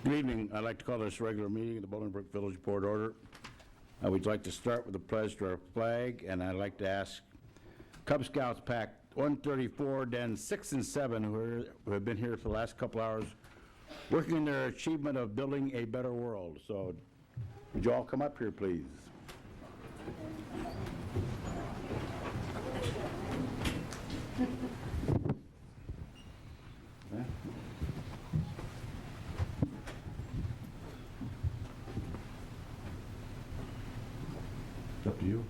Good evening. I'd like to call this regular meeting of the Bolingbrook Village Board order. We'd like to start with the pledge to our flag, and I'd like to ask Cub Scouts Pack 134, Den 6 and 7, who have been here for the last couple hours, working in their achievement of building a better world. So, would you all come up here, please? It's up to you.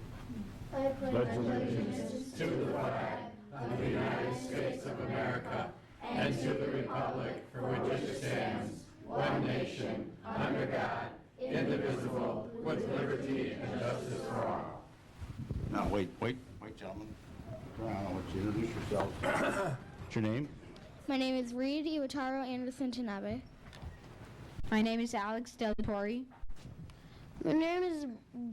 I pledge allegiance to the flag of the United States of America and to the republic for which it stands, one nation, under God, indivisible, with liberty and justice for all. Now, wait, gentlemen. Turn around, I want you to introduce yourselves. What's your name? My name is Reed Iwataro Anderson Tanabe. My name is Alex Del Torre. My name is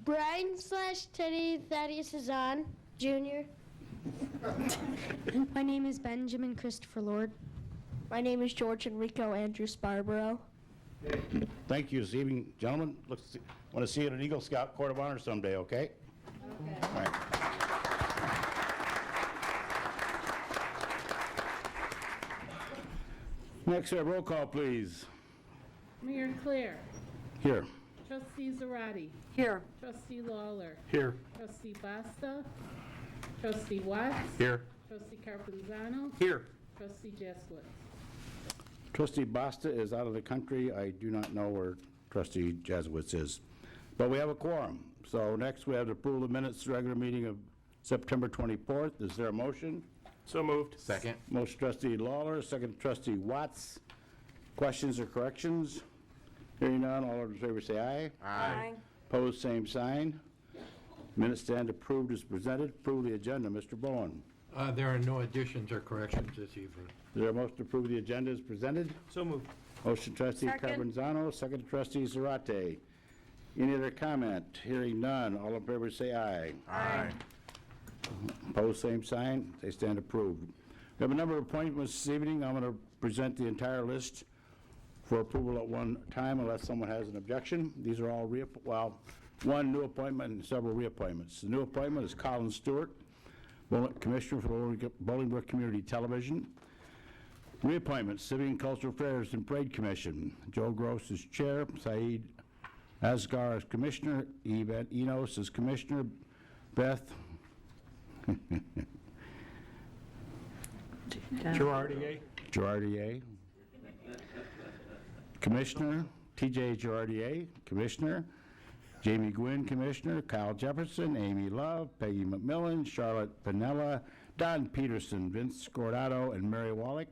Brian / Teddy Thaddeus Azan, Jr. My name is Benjamin Christopher Lord. My name is George Enrico Andrew Sparborough. Thank you this evening, gentlemen. Want to see you at an Eagle Scout Court of Honor someday, okay? Okay. All right. Next, roll call, please. Mayor Claire. Here. Trustee Zarate. Here. Trustee Lawler. Here. Trustee Basta. Trustee Watts. Here. Trustee Carpenzano. Here. Trustee Jaskowitz. Trustee Basta is out of the country. I do not know where Trustee Jaskowitz is. But we have a quorum. So next we have to approve the minutes regular meeting of September 24th. Is there a motion? So moved. Second. Motion Trustee Lawler, second Trustee Watts. Questions or corrections? Hearing none, all those in favor say aye. Aye. Opposed, same sign. Minutes stand approved as presented. Approve the agenda. Mr. Bowen. There are no additions or corrections this evening. Is there a motion to approve the agenda as presented? So moved. Motion Trustee Carpenzano, second Trustee Zarate. Any other comment? Hearing none, all in favor say aye. Aye. Opposed, same sign. They stand approved. We have a number of appointments this evening. I'm going to present the entire list for approval at one time unless someone has an objection. These are all, one new appointment and several reappointments. The new appointment is Colin Stewart, Commissioner for Bolingbrook Community Television. Reappointment, Civic and Cultural Affairs and Parade Commission. Joe Gross is Chair, Saeed Asgar is Commissioner, Yvette Enos is Commissioner, Beth Girardier. Commissioner, TJ Girardier, Commissioner, Jamie Gwynn, Commissioner, Kyle Jefferson, Amy Love, Peggy McMillan, Charlotte Pinella, Don Peterson, Vince Scordato, and Mary Wallach.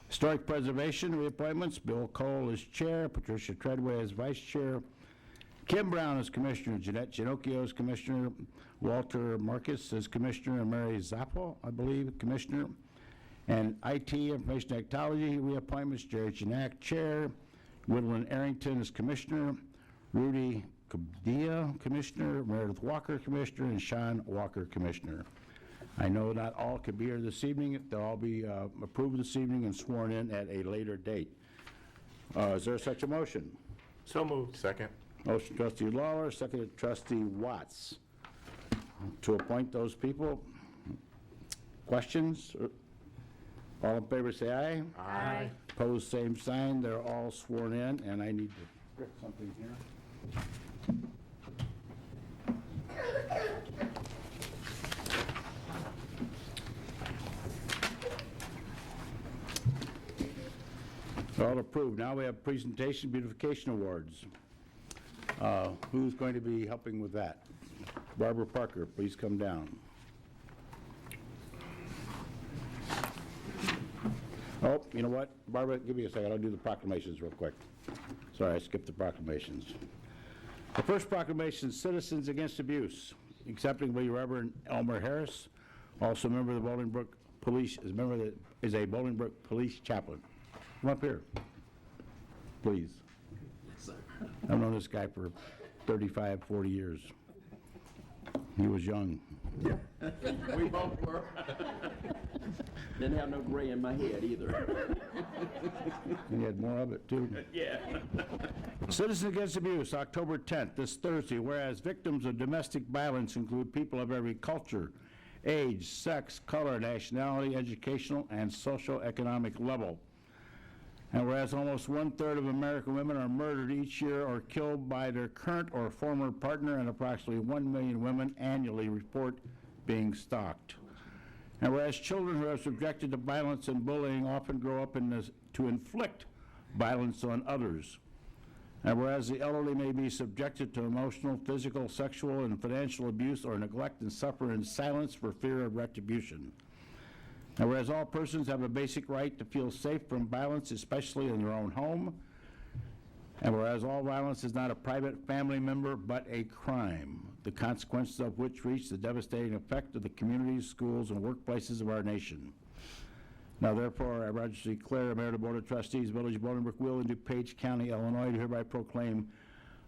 Historic Preservation reappointments, Bill Cole is Chair, Patricia Treadway is Vice Chair, Kim Brown is Commissioner, Jeanette Ginocchio is Commissioner, Walter Marcus is Commissioner, and Mary Zappo, I believe, Commissioner. And IT, Information Technology reappointments, Jerry Janak, Chair, Woodland Arrington is Commissioner, Rudy Cabdia, Commissioner, Meredith Walker, Commissioner, and Sean Walker, Commissioner. I know not all could be here this evening. They'll all be approved this evening and sworn in at a later date. Is there such a motion? So moved. Second. Motion Trustee Lawler, seconded Trustee Watts. To appoint those people. Questions? All in favor say aye. Aye. Opposed, same sign. They're all sworn in, and I need to grip something here. All approved. Now we have presentation beautification awards. Who's going to be helping with that? Barbara Parker, please come down. Oh, you know what? Barbara, give me a second. I'll do the proclamations real quick. Sorry, I skipped the proclamations. The first proclamation, Citizens Against Abuse, accepting the Reverend Elmer Harris, also a member of the Bolingbrook Police, is a Bolingbrook Police chaplain. Come up here, please. I've known this guy for 35, 40 years. He was young. Yeah, we both were. Didn't have no gray in my head either. Any had more of it, too. Yeah. Citizens Against Abuse, October 10th, this Thursday, whereas victims of domestic violence include people of every culture, age, sex, color, nationality, educational, and socioeconomic level. And whereas almost 1/3 of American women are murdered each year or killed by their current or former partner, and approximately 1 million women annually report being stalked. And whereas children who are subjected to violence and bullying often grow up to inflict violence on others. And whereas the elderly may be subjected to emotional, physical, sexual, and financial abuse or neglect and suffer in silence for fear of retribution. And whereas all persons have a basic right to feel safe from violence, especially in their own home. And whereas all violence is not a private family member, but a crime, the consequences of which reach the devastating effect of the communities, schools, and workplaces of our nation. Now, therefore, I register declare, Mayor of the Board of Trustees, Village of Bolingbrook will in DuPage County, Illinois, to hereby proclaim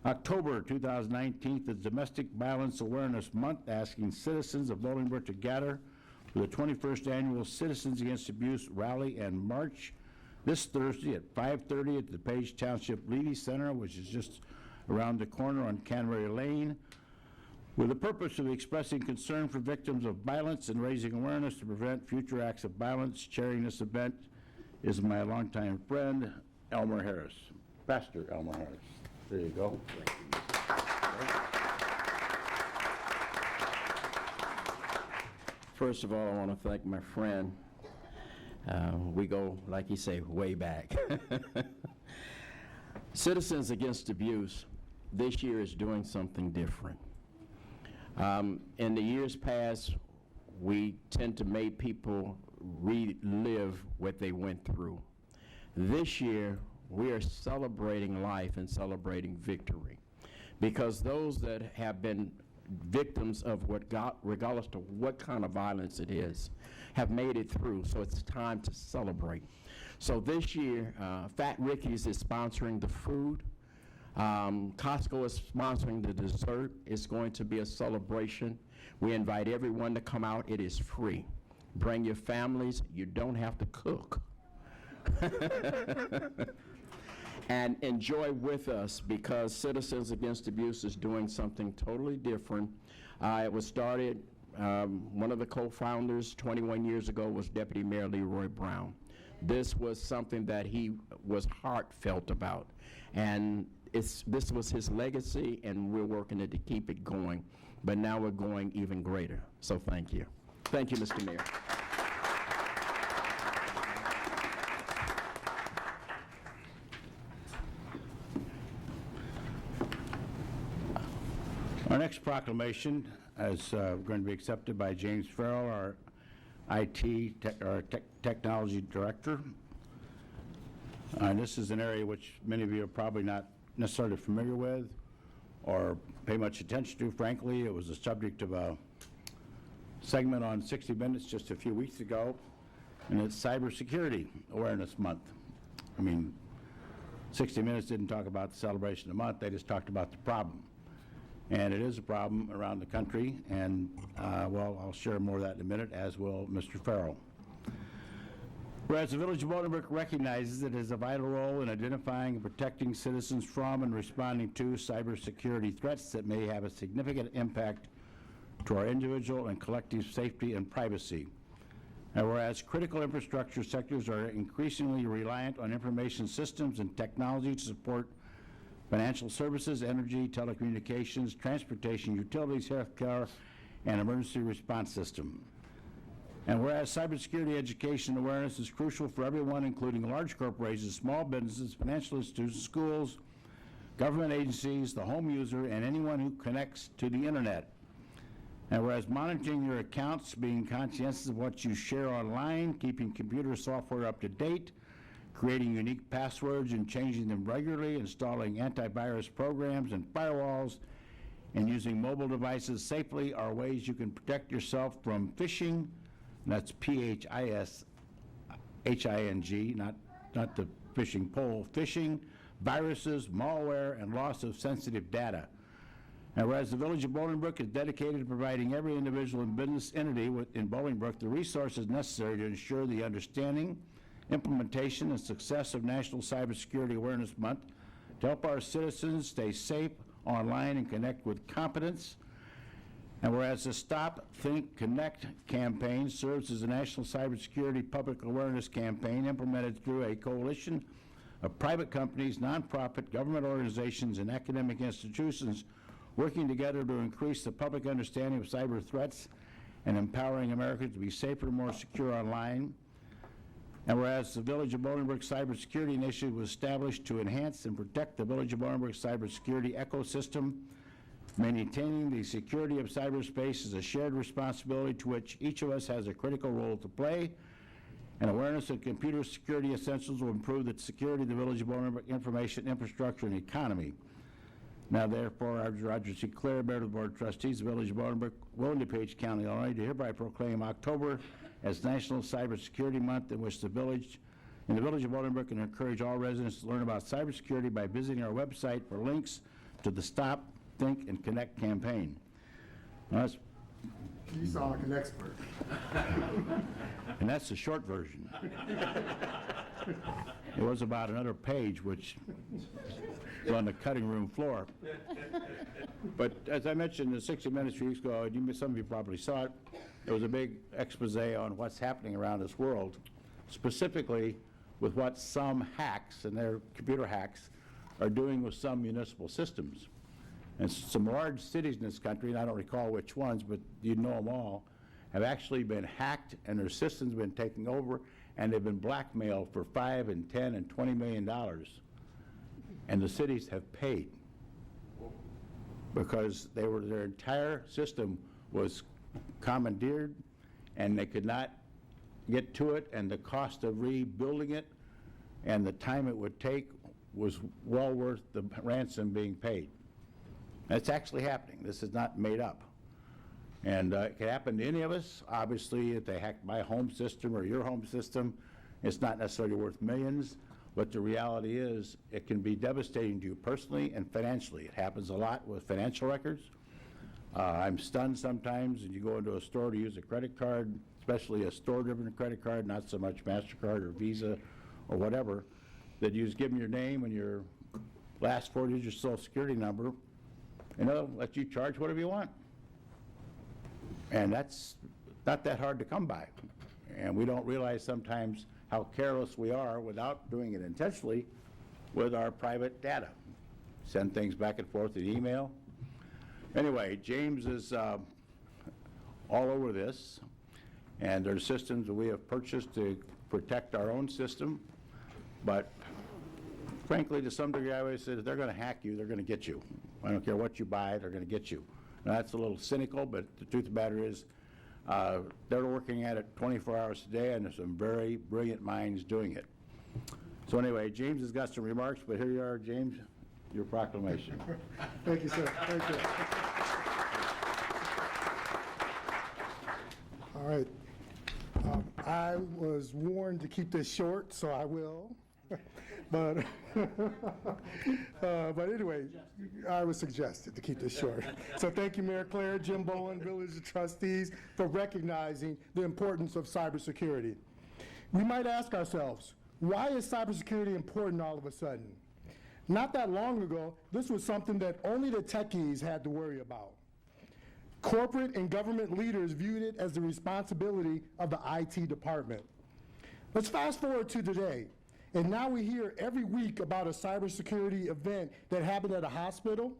October 2019 as Domestic Violence Awareness Month, asking citizens of Bolingbrook to gather for the 21st Annual Citizens Against Abuse Rally and March this Thursday at 5:30 at the DuPage Township Levy Center, which is just around the corner on Canterbury Lane, with the purpose of expressing concern for victims of violence and raising awareness to prevent future acts of violence. Chairing this event is my longtime friend, Elmer Harris. Pastor Elmer Harris. There you go. First of all, I want to thank my friend. We go, like you say, way back. Citizens Against Abuse this year is doing something different. In the years past, we tend to make people relive what they went through. This year, we are celebrating life and celebrating victory, because those that have been victims of regardless to what kind of violence it is, have made it through, so it's time to celebrate. So this year, Fat Ricky's is sponsoring the food. Costco is sponsoring the dessert. It's going to be a celebration. We invite everyone to come out. It is free. Bring your families. You don't have to cook. And enjoy with us, because Citizens Against Abuse is doing something totally different. It was started, one of the co-founders 21 years ago was Deputy Mayor Leroy Brown. This was something that he was heartfelt about, and this was his legacy, and we're working to keep it going, but now we're going even greater. So thank you. Thank you, Mr. Mayor. Our next proclamation is going to be accepted by James Farrell, our technology director. And this is an area which many of you are probably not necessarily familiar with or pay much attention to. Frankly, it was the subject of a segment on 60 Minutes just a few weeks ago, and it's Cybersecurity Awareness Month. I mean, 60 Minutes didn't talk about the celebration of the month, they just talked about the problem. And it is a problem around the country, and well, I'll share more of that in a minute, as will Mr. Farrell. Whereas the Village of Bolingbrook recognizes it has a vital role in identifying and protecting citizens from and responding to cybersecurity threats that may have a significant impact to our individual and collective safety and privacy. And whereas critical infrastructure sectors are increasingly reliant on information systems and technology to support financial services, energy, telecommunications, transportation, utilities, healthcare, and emergency response system. And whereas cybersecurity education and awareness is crucial for everyone, including large corporations, small businesses, financial institutions, schools, government agencies, the home user, and anyone who connects to the internet. And whereas monitoring your accounts, being conscientious of what you share online, keeping computer software up to date, creating unique passwords and changing them regularly, installing antivirus programs and firewalls, and using mobile devices safely are ways you can protect yourself from phishing, and that's P-H-I-S-H-I-N-G, not the fishing pole, phishing, viruses, malware, and loss of sensitive data. And whereas the Village of Bolingbrook is dedicated to providing every individual and business entity in Bolingbrook the resources necessary to ensure the understanding implementation and success of National Cybersecurity Awareness Month to help our citizens stay safe online and connect with competence. And whereas the Stop, Think, Connect campaign serves as a national cybersecurity public awareness campaign implemented through a coalition of private companies, nonprofit, government organizations, and academic institutions working together to increase the public understanding of cyber threats and empowering Americans to be safer and more secure online. And whereas the Village of Bolingbrook Cybersecurity Initiative was established to enhance and protect the Village of Bolingbrook cybersecurity ecosystem, maintaining the security of cyberspace is a shared responsibility to which each of us has a critical role to play, and awareness of computer security essentials will improve the security of the Village of Bolingbrook information infrastructure and economy. Now, therefore, I, Roger C. Clare, Mayor of the Board of Trustees of the Village of Bolingbrook, William DuPage County, Illinois, do hereby proclaim October as National Cybersecurity Month, in which the Village of Bolingbrook can encourage all residents to learn about cybersecurity by visiting our website for links to the Stop, Think, and Connect campaign. Now, that's, You sound like an expert. and that's the short version. It was about another page, which was on the cutting room floor. But as I mentioned in 60 Minutes a few weeks ago, and some of you probably saw it, there was a big expose on what's happening around this world, specifically with what some hacks, and they're computer hacks, are doing with some municipal systems. And some large cities in this country, and I don't recall which ones, but you know them all, have actually been hacked and their systems have been taken over, and they've been blackmailed for $5 and $10 and $20 million. And the cities have paid because their entire system was commandeered and they could not get to it, and the cost of rebuilding it and the time it would take was well worth the ransom being paid. That's actually happening. This is not made up. And it can happen to any of us. Obviously, if they hack my home system or your home system, it's not necessarily worth millions, but the reality is it can be devastating to you personally and financially. It happens a lot with financial records. I'm stunned sometimes, and you go into a store to use a credit card, especially a store-driven credit card, not so much MasterCard or Visa or whatever, that you just give them your name and your last 4 digits of Social Security number, and they'll let you charge whatever you want. And that's not that hard to come by. And we don't realize sometimes how careless we are without doing it intentionally with our private data. Send things back and forth in email. Anyway, James is all over this, and there's systems that we have purchased to protect our own system, but frankly, to some degree, I always say, if they're going to hack you, they're going to get you. I don't care what you buy, they're going to get you. Now, that's a little cynical, but the truth of the matter is they're working at it 24 hours a day, and there's some very brilliant minds doing it. So anyway, James has got some remarks, but here you are, James, your proclamation. Thank you, sir. Thank you. All right. I was warned to keep this short, so I will. But anyway, I was suggested to keep this short. So thank you, Mayor Clare, Jim Bowen, Village Trustees, for recognizing the importance of cybersecurity. We might ask ourselves, why is cybersecurity important all of a sudden? Not that long ago, this was something that only the techies had to worry about. Corporate and government leaders viewed it as the responsibility of the IT department. Let's fast forward to today. And now we hear every week about a cybersecurity event that happened at a hospital,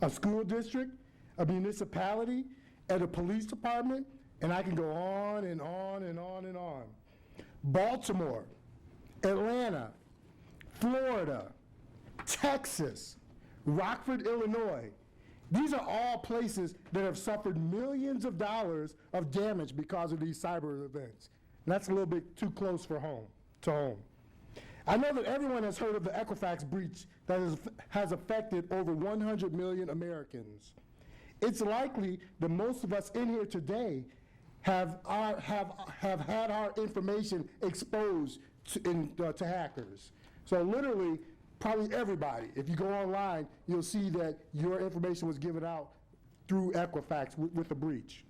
a school district, a municipality, at a police department, and I can go on and on and on and on. Baltimore, Atlanta, Florida, Texas, Rockford, Illinois. These are all places that have suffered millions of dollars of damage because of these cyber events. And that's a little bit too close to home. I know that everyone has heard of the Equifax breach that has affected over 100 million Americans. It's likely that most of us in here today have had our information exposed to hackers. So literally, probably everybody, if you go online, you'll see that your information was given out through Equifax with a breach.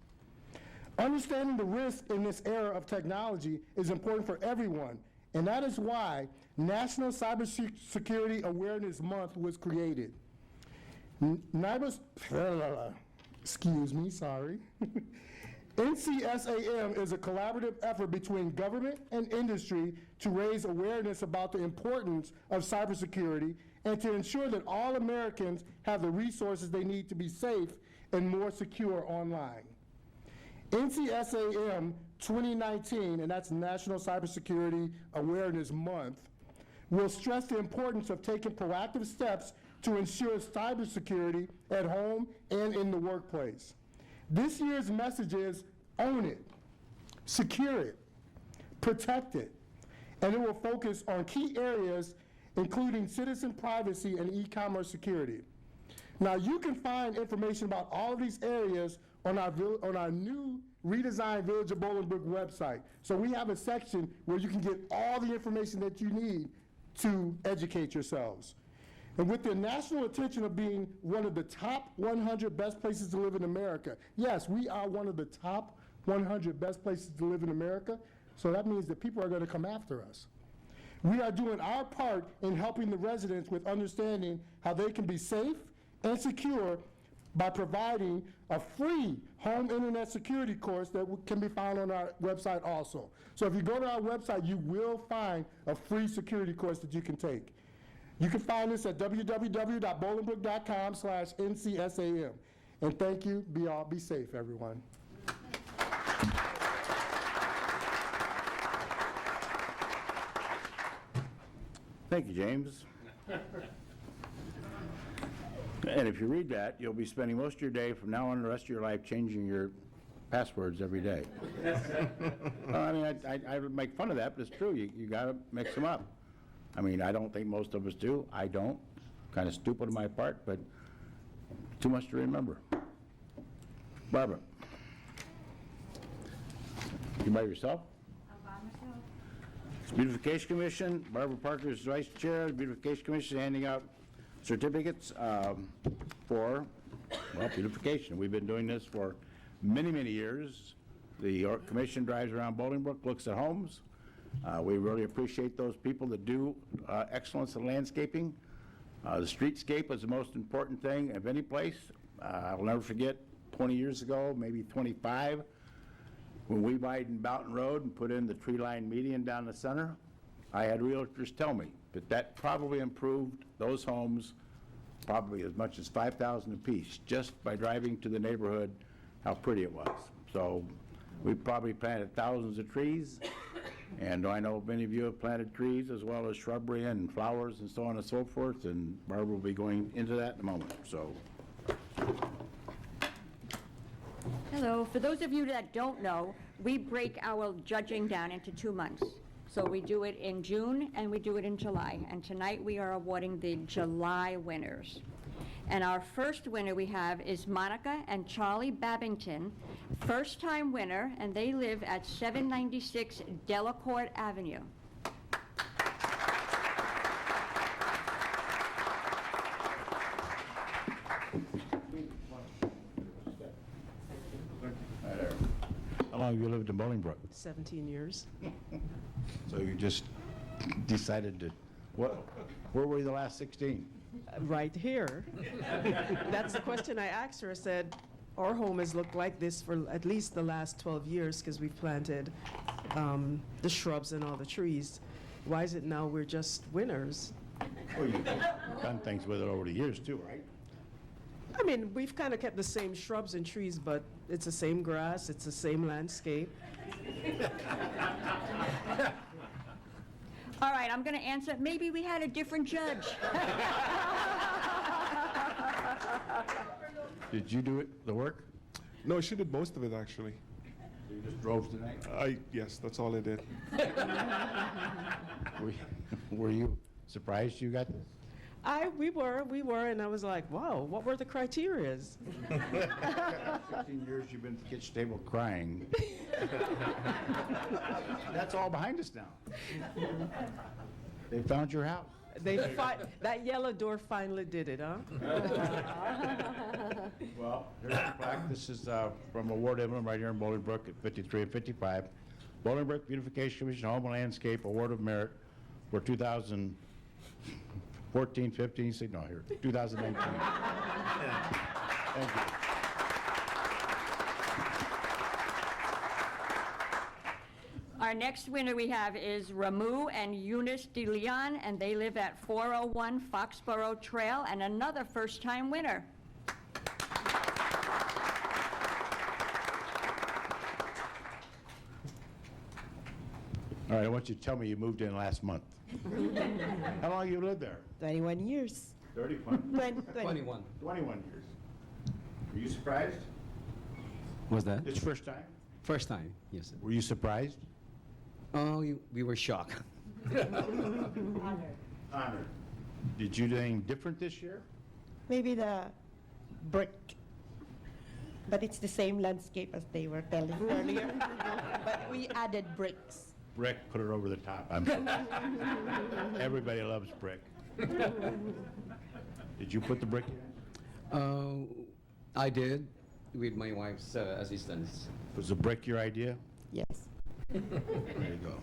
Understanding the risk in this era of technology is important for everyone, And that is why National Cybersecurity Awareness Month was created. Excuse me, sorry. NCSAM is a collaborative effort between government and industry to raise awareness about the importance of cybersecurity and to ensure that all Americans have the resources they need to be safe and more secure online. NCSAM 2019, and that's National Cybersecurity Awareness Month, will stress the importance of taking proactive steps to ensure cybersecurity at home and in the workplace. This year's message is own it, secure it, protect it, and it will focus on key areas including citizen privacy and e-commerce security. Now, you can find information about all of these areas on our new redesigned Village of Bolingbrook website. So we have a section where you can get all the information that you need to educate yourselves. And with the national attention of being one of the top 100 best places to live in America, yes, we are one of the top 100 best places to live in America, so that means that people are going to come after us. We are doing our part in helping the residents with understanding how they can be safe and secure by providing a free home internet security course that can be found on our website also. So if you go to our website, you will find a free security course that you can take. You can find this at www.bolingbrook.com/NCSAM. And thank you. Be safe, everyone. Thank you, James. And if you read that, you'll be spending most of your day from now on the rest of your life changing your passwords every day. I mean, I would make fun of that, but it's true. You got to mix them up. I mean, I don't think most of us do. I don't. Kind of stupid on my part, but too much to remember. Barbara. You by yourself? I'm by myself. Beautification Commission, Barbara Parker is Vice Chair. The Beautification Commission is handing out certificates for, well, beautification. We've been doing this for many, many years. The commission drives around Bolingbrook, looks at homes. We really appreciate those people that do excellence in landscaping. The streetscape is the most important thing of any place. I'll never forget 20 years ago, maybe 25, when we widened Boughton Road and put in the tree-lined median down the center. I had realtors tell me that probably improved those homes probably as much as $5,000 apiece just by driving to the neighborhood, how pretty it was. So we probably planted thousands of trees, and I know many of you have planted trees as well as shrubbery and flowers and so on and so forth, and Barbara will be going into that in a moment. So. Hello. For those of you that don't know, we break our judging down into 2 months. So we do it in June and we do it in July. And tonight we are awarding the July winners. And our first winner we have is Monica and Charlie Babington, first-time winner, and they live at 796 Delacorte Avenue. How long have you lived in Bolingbrook? 17 years. So you just decided to, where were you the last 16? Right here. That's the question I asked her. I said, our home has looked like this for at least the last 12 years because we've planted the shrubs and all the trees. Why is it now we're just winners? Well, you've done things with it over the years too, right? I mean, we've kind of kept the same shrubs and trees, but it's the same grass, it's the same landscape. All right, I'm going to answer. Maybe we had a different judge. Did you do the work? No, she did most of it, actually. So you just drove tonight? Yes, that's all I did. Were you surprised you got this? We were, and I was like, wow, what were the criterias? 16 years you've been at the kitchen table crying. That's all behind us now. They found your house. That yellow door finally did it, huh? Well, here's the plaque. This is from a ward emblem right here in Bolingbrook at 53 and 55. Bolingbrook Beautification Commission Home and Landscape Award of Merit for 2014, 15, no, here, 2019. Thank you. Our next winner we have is Ramu and Eunice De Leon, and they live at 401 Foxborough Trail, and another first-time winner. All right, I want you to tell me you moved in last month. How long you lived there? 21 years. 31? 21. 21 years. Were you surprised? Was that? It's first time? First time, yes. Were you surprised? Oh, we were shocked. Honored. Did you do anything different this year? Maybe the brick. But it's the same landscape as they were telling earlier. But we added bricks. Brick, put it over the top. I'm sorry. Everybody loves brick. Did you put the brick in? I did, with my wife's assistance. Was the brick your idea? Yes. There you go.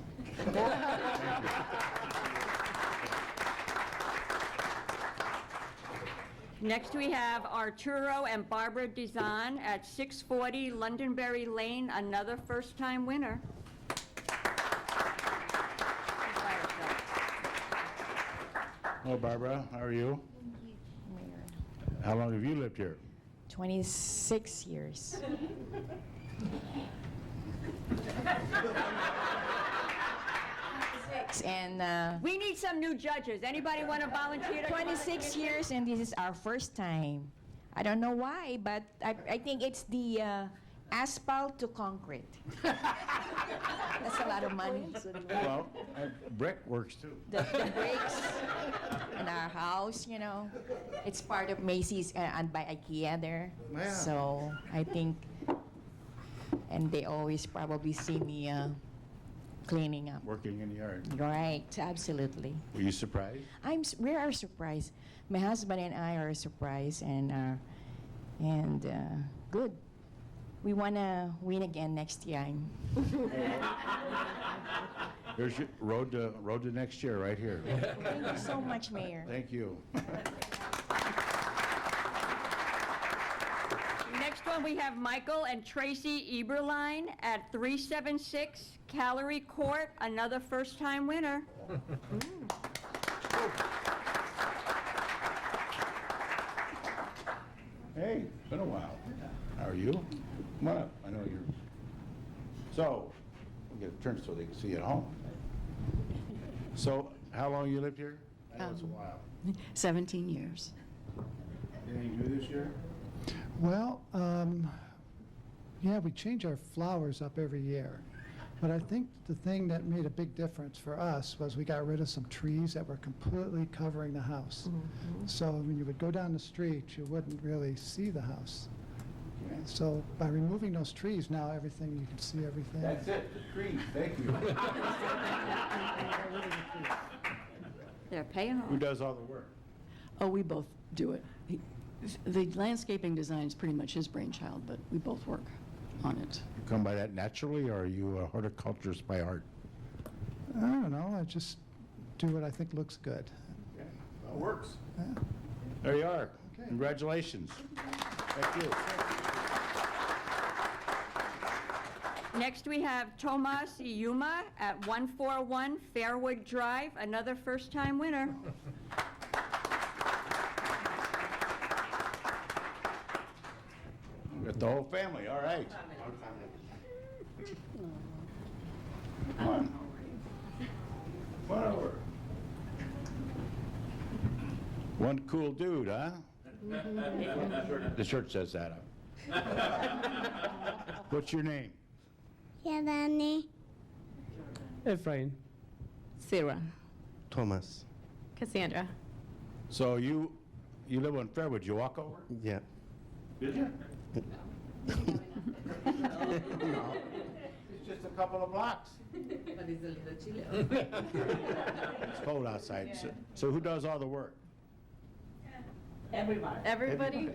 Next, we have Arturo and Barbara Dizan at 640 Londonderry Lane, another first-time winner. Hello, Barbara. How are you? How long have you lived here? 26 years. And we need some new judges. Anybody want to volunteer? 26 years, and this is our first time. I don't know why, but I think it's the asphalt to concrete. That's a lot of money. Well, brick works too. The bricks in our house, you know, it's part of Macy's and by IKEA there. Yeah. So I think, and they always probably see me cleaning up. Working in the yard. Right, absolutely. Were you surprised? We are surprised. My husband and I are surprised, and good. We want to win again next year. Here's your road to next year, right here. Thank you so much, Mayor. Thank you. Next one, we have Michael and Tracy Eberline at 376 Calorie Court, another first-time winner. Hey, it's been a while. How are you? Come on up. I know you're. So, we'll get it turned so they can see you at home. So, how long you lived here? I know it's a while. 17 years. Anything new this year? Well, yeah, we change our flowers up every year. But I think the thing that made a big difference for us was we got rid of some trees that were completely covering the house. Mm-hmm. So when you would go down the street, you wouldn't really see the house. Okay. So by removing those trees, now everything, you can see everything. That's it, the trees. Thank you. They're paying off. Who does all the work? Oh, we both do it. The landscaping design is pretty much his brainchild, but we both work on it. You come by that naturally, or are you a horticulturist by heart? I don't know, I just do what I think looks good. Okay. Well, it works. Yeah. There you are. Okay. Congratulations. Thank you. Next, we have Tomas Iuma at 141 Fairwood Drive, another first-time winner. Got the whole family, all right. Come on. Come on over. One cool dude, huh? The shirt says that. What's your name? Yadani. Efrain. Sarah. Thomas. Cassandra. So you live on Fairwood, you walk over? Yeah. Did you? It's just a couple of blocks. It's cold outside. So who does all the work? Everybody,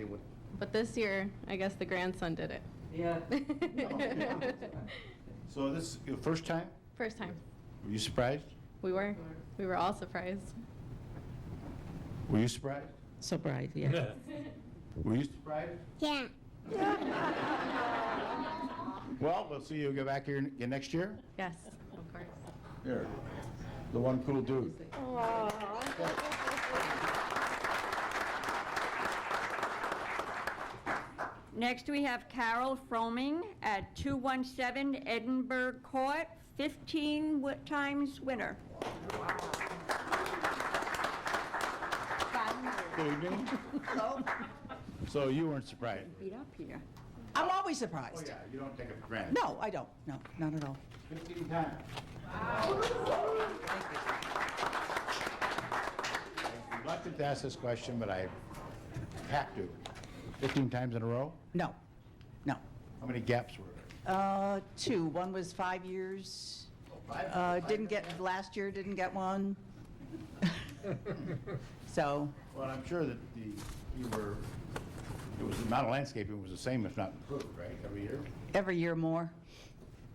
but this year, I guess the grandson did it. Yeah. So So this is your first time? First time. Were you surprised? We were. We were all surprised. Were you surprised? Surprised, yeah. Were you surprised? Yeah. Well, we'll see you get back here again next year. Yes, of course. Here, the one cool dude. Next, we have Carol Froming at 217 Edinburgh Court, 15 times winner. Good evening. So you weren't surprised? Beat up here. I'm always surprised. Oh, yeah, you don't take it for granted. No, I don't. No, not at all. 15 times. Thank you. I'm reluctant to ask this question, but I have to. 15 times in a row? No, no. How many gaps were there? 2. One was 5 years. Didn't get, last year didn't get one. So. Well, I'm sure that the amount of landscaping was the same, if not improved, right, every year? Every year more.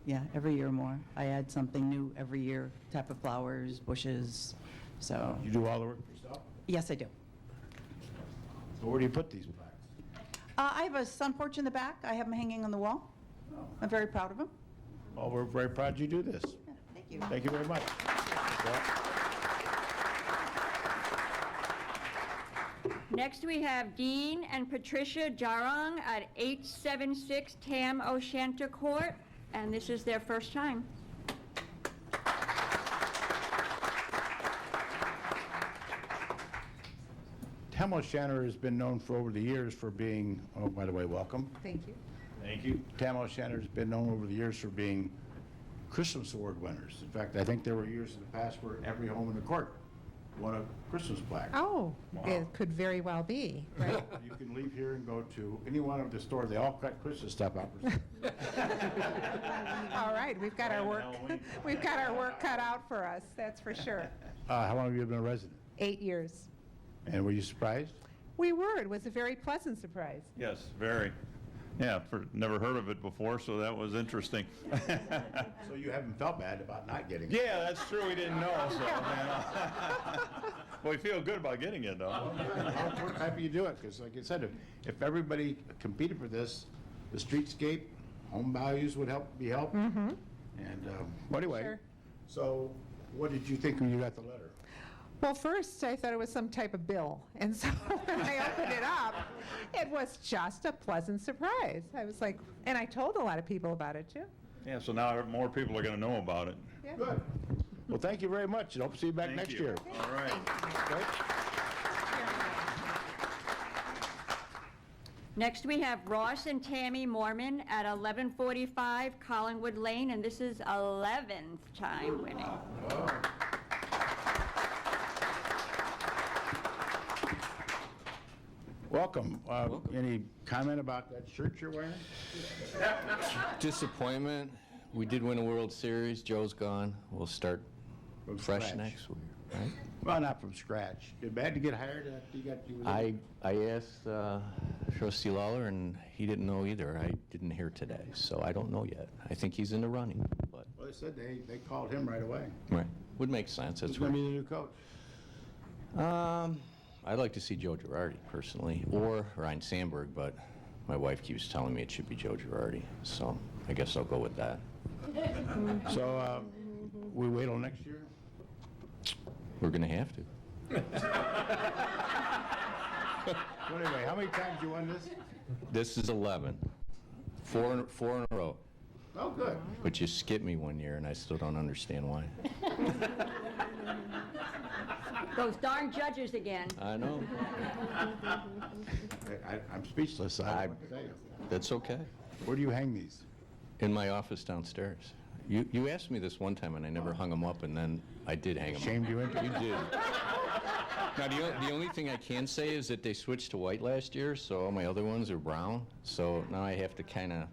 Yeah, every year more. I add something new every year, type of flowers, bushes, so. You do all the work yourself? Yes, I do. So where do you put these plaques? I have a sun porch in the back. I have them hanging on the wall. I'm very proud of them. Well, we're very proud you do this. Thank you. Thank you very much. Next, we have Dean and Patricia Jarong at 876 Tam O'Shanter Court, and this is their first time. Tam O'Shanter has been known for over the years for being, oh, by the way, welcome. Thank you. Thank you. Tam O'Shanter has been known over the years for being Christmas award winners. In fact, I think there were years in the past where every home in the court won a Christmas plaque. Oh, Wow. it could very well be, right? You can leave here and go to any one of the stores. They all cut Christmas stuff out. All right, we've got our work, we've got our work cut out for us, that's for sure. How long have you been a resident? 8 years. And were you surprised? We were, it was a very pleasant surprise. Yes, very. Yeah, never heard of it before, so that was interesting. So you haven't felt bad about not getting it? Yeah, that's true. We didn't know, so, well, we feel good about getting it, though. We're happy you do it, because like I said, if everybody competed for this, the streetscape, home values would be helped. Mm-hmm. And well, anyway, Sure. So what did you think when you got the letter? Well, first, I thought it was some type of bill, and so when I opened it up, it was just a pleasant surprise. I was like, and I told a lot of people about it, too. Yeah, so now more people are going to know about it. Yeah. Good. Well, thank you very much, and hope to see you back Thank next you. year. All right. Okay. Next, we have Ross and Tammy Mormon at 1145 Collingwood Lane, and this is 11th time winning. Welcome. Any comment about that shirt you're wearing? Disappointment. We did win a World Series. Joe's gone. We'll start From fresh scratch. next week, right? Well, not from scratch. Did bad to get hired after you was I asked Trustee Lawler, and he didn't know either. I didn't hear today, so I don't know yet. I think he's in the running, but Well, they said they called him right away. right, would make sense. Who's That's going to right. be the new coach? I'd like to see Joe Girardi personally, or Ryan Sandberg, but my wife keeps telling me it should be Joe Girardi, so I guess I'll go with that. So we wait till next year? We're going to have to. Well, anyway, how many times you won this? This is 11. Four in a row. Oh, good. But you skipped me one year, and I still don't understand why. Those darn judges again. I know. I'm speechless. I don't know what to say. That's okay. Where do you hang these? In my office downstairs. You asked me this one time, and I never hung them up, and then I did hang them up. Shamed you into it? You did. Now, the only thing I can say is that they switched to white last year, so all my other ones are brown. So now I have to kind of,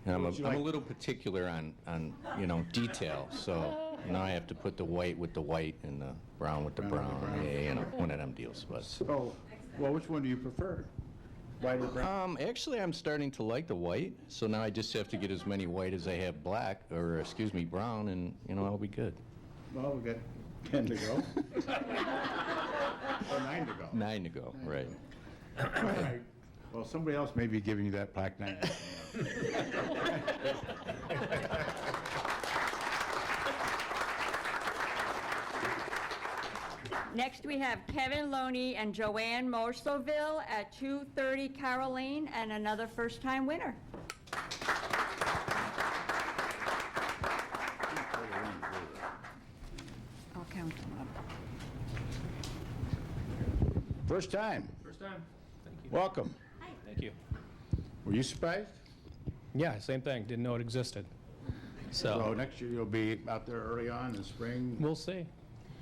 I'm a little particular on detail. So now I have to put the white with the white and the brown with the brown. Yeah, one of them deals. But So, well, which one do you prefer? White or brown? Actually, I'm starting to like the white, so now I just have to get as many white as I have black, or excuse me, brown, and, I'll be good. Well, we got 10 to go. Or 9 to go. 9 to go, right. All right. Well, somebody else may be giving you that plaque now. Next, we have Kevin Loney and Joanne Morsoville at 230 Carroll Lane, and another first-time winner. I'll count them up. First time. First time. Thank you. Welcome. Thank you. Were you surprised? Yeah, same thing. Didn't know it existed. So So next year you'll be out there early on in spring? we'll see.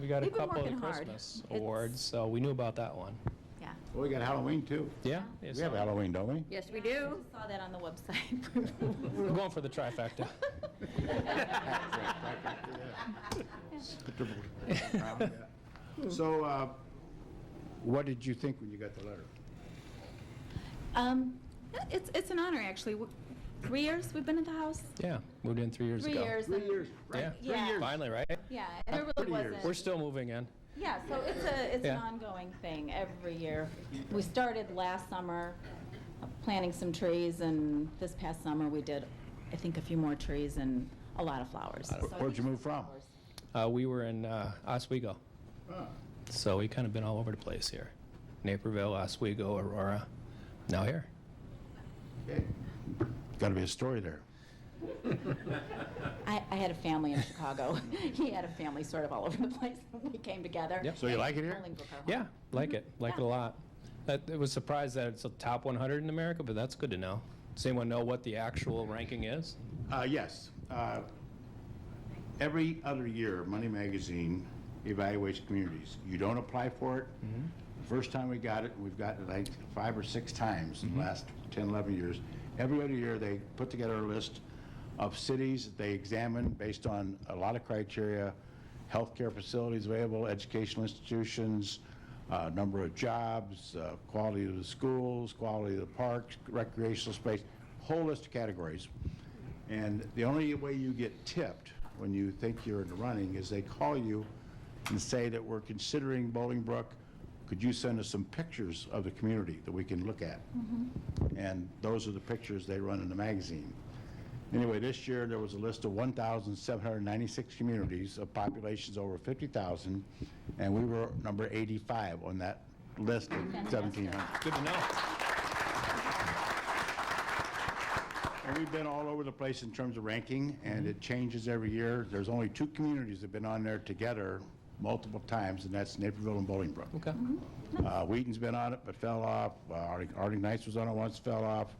We got We've a been couple of working hard. Christmas It's- awards, so we knew about that one. Yeah. Well, we got Halloween too. Yeah? We have Halloween, don't we? Yes, we do. Saw that on the website. We're going for the trifecta. So, what did you think when you got the letter? It's an honor, actually. 3 years we've been at the house? Yeah, moved in 3 years 3 ago. years. 3 years, right? Yeah, 3 years. finally, right? Yeah, and it really 30 years. wasn't. We're still moving in. Yeah, so it's Yeah. an ongoing thing every year. We started last summer planting some trees, and this past summer we did, I think, a few more trees and a lot of flowers. So I Where'd you think move from? flowers. We were in Oswego, Ah, so we kind of been all over the place here. Naperville, Oswego, Aurora, now here. okay. Got to be a story there. I had a family in Chicago. He had a family sort of all over the place when we came together. Yep. So you like it here? Bolingbrook, our home. Yeah, like it Yeah. a lot. It was surprised that it's a top 100 in America, but that's good to know. Does anyone know what the actual ranking is? Yes. Every other year, Money Magazine evaluates communities. You don't apply for it. The first time we got it, we've gotten it like 5 or 6 times in the last 10, 11 years. Every other year, they put together a list of cities that they examine based on a lot of criteria: healthcare facilities available, educational institutions, number of jobs, quality of the schools, quality of the parks, recreational space, whole list of categories. And the only way you get tipped when you think you're in the running is they call you and say that we're considering Bolingbrook. Could you send us some pictures of the community that we can look at? And those are the pictures they run in the magazine. Anyway, this year there was a list of 1,796 communities of populations over 50,000, and we were number 85 on that list of 1,700. Good to know. And we've been all over the place in terms of ranking, and it changes every year. There's only 2 communities that have been on there together multiple times, and that's Naperville and Bolingbrook. Okay. Wheaton's been on it but fell off. Arctic Nights was on it once, fell off.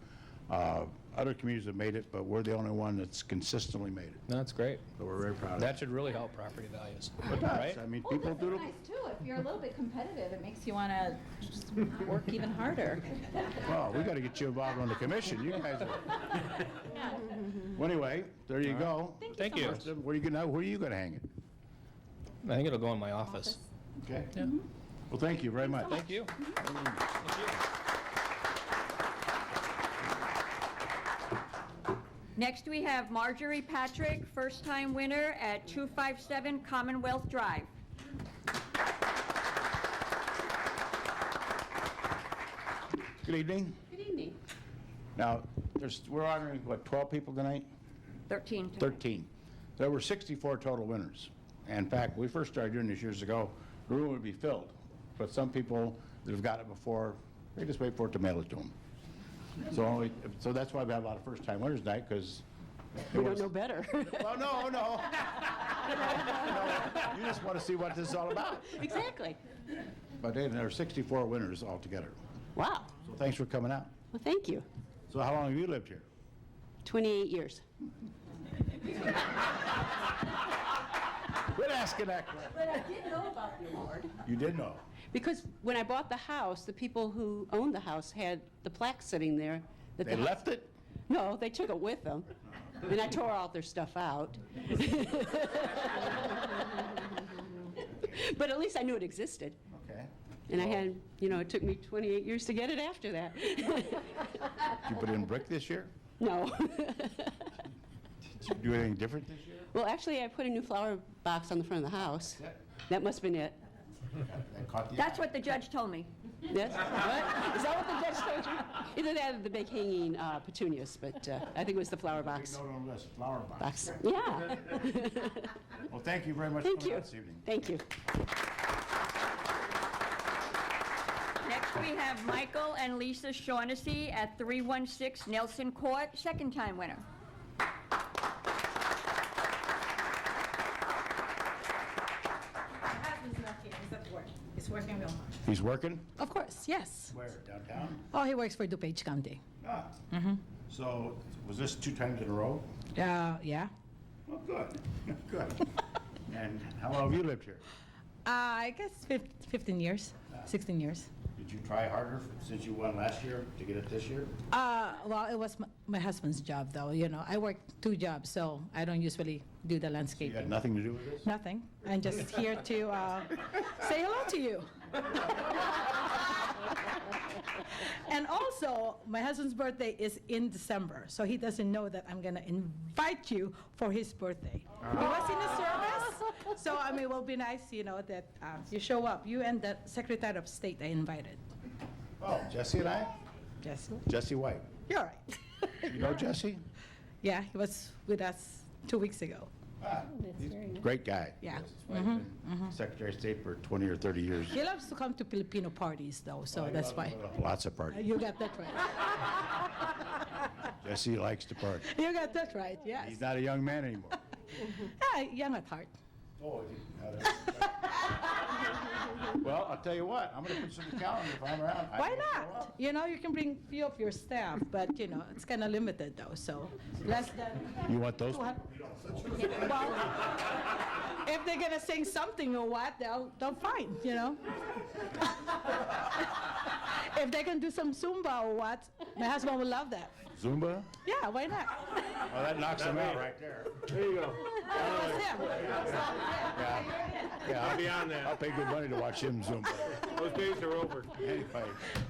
Other communities have made it, but we're the only one that's consistently made it. That's great. So we're very proud of That it. should really help property values, It does. right? I mean, Well, people that's do. nice too. If you're a little bit competitive, it makes you want to just work even harder. Well, we got to get you involved on the commission. You guys are. Well, anyway, there you go. Thank you. Where are you going to hang it? I think it'll go in my office. Okay. Yeah. Well, thank you very much. Thank you. Next, we have Marjorie Patrick, first-time winner at 257 Commonwealth Drive. Good evening. Good evening. Now, we're honoring, what, 12 people tonight? 13. 13. There were 64 total winners. In fact, when we first started doing this years ago, the room would be filled. But some people that have got it before, they just wait for it to mail it to them. So that's why we have a lot of first-time winners tonight, because... We don't know better. Well, no. No, you just want to see what this is all about. Exactly. But there are 64 winners altogether. Wow. So thanks for coming out. Well, thank you. So how long have you lived here? 28 years. Quit asking that. But I did know about the award. You did know. Because when I bought the house, the people who owned the house had the plaque sitting there. That They left it? No, they took it with them. And I tore all their stuff out. But at least I knew it existed. Okay. And I had, it took me 28 years to get it after that. Did you put in brick this year? No. Did you do anything different this year? Well, actually, I put a new flower box on the front of the house. That must have been it. That caught the That's what the judge told me. Yes? What? Is that what the judge told you? Either that or the big hanging petunias, but I think it was the flower box. Big note on the list, flower box. Yeah. Well, thank you very much Thank for coming you. out this evening. Thank you. Next, we have Michael and Lisa Shaughnessy at 316 Nelson Court, second-time winner. He's working real hard. He's working? Of course, yes. Where, downtown? Oh, he works for DuPage County. Ah. So, was this 2 times in a row? Yeah. Well, good, good. And how long have you lived here? I guess 15 years, 16 years. Did you try harder since you won last year to get it this year? Well, it was my husband's job, though. I work 2 jobs, so I don't usually do the landscaping. You had nothing to do with this? Nothing. I'm just here to say hello to you. And also, my husband's birthday is in December, so he doesn't know that I'm going to invite you for his birthday. He was in the service, so it will be nice, that you show up. You and the Secretary of State I invited. Oh, Jesse and I? Jesse? Jesse White. You're right. You know Jesse? Yeah, he was with us 2 weeks ago. Ah, he's a great guy. Yeah. His wife's been Secretary of State for 20 or 30 years. He loves to come to Filipino parties, though, so that's why. Lots of parties. You got that right. Jesse likes to party. You got that right, yes. He's not a young man anymore. Young at heart. Oh, well, I'll tell you what, I'm going to put some in the calendar if I'm around. Why not? You can bring a few of your staff, but, it's kind of limited, though, so less than... You want those? Well, if they're going to sing something or what, they'll fine, If they can do some Zumba or what, my husband will love that. Zumba? Yeah, why not? Well, that knocks him out right there. There you go. Yeah, I'll be on that. I'll pay good money to watch him Zumba. Those days are over. Anyway.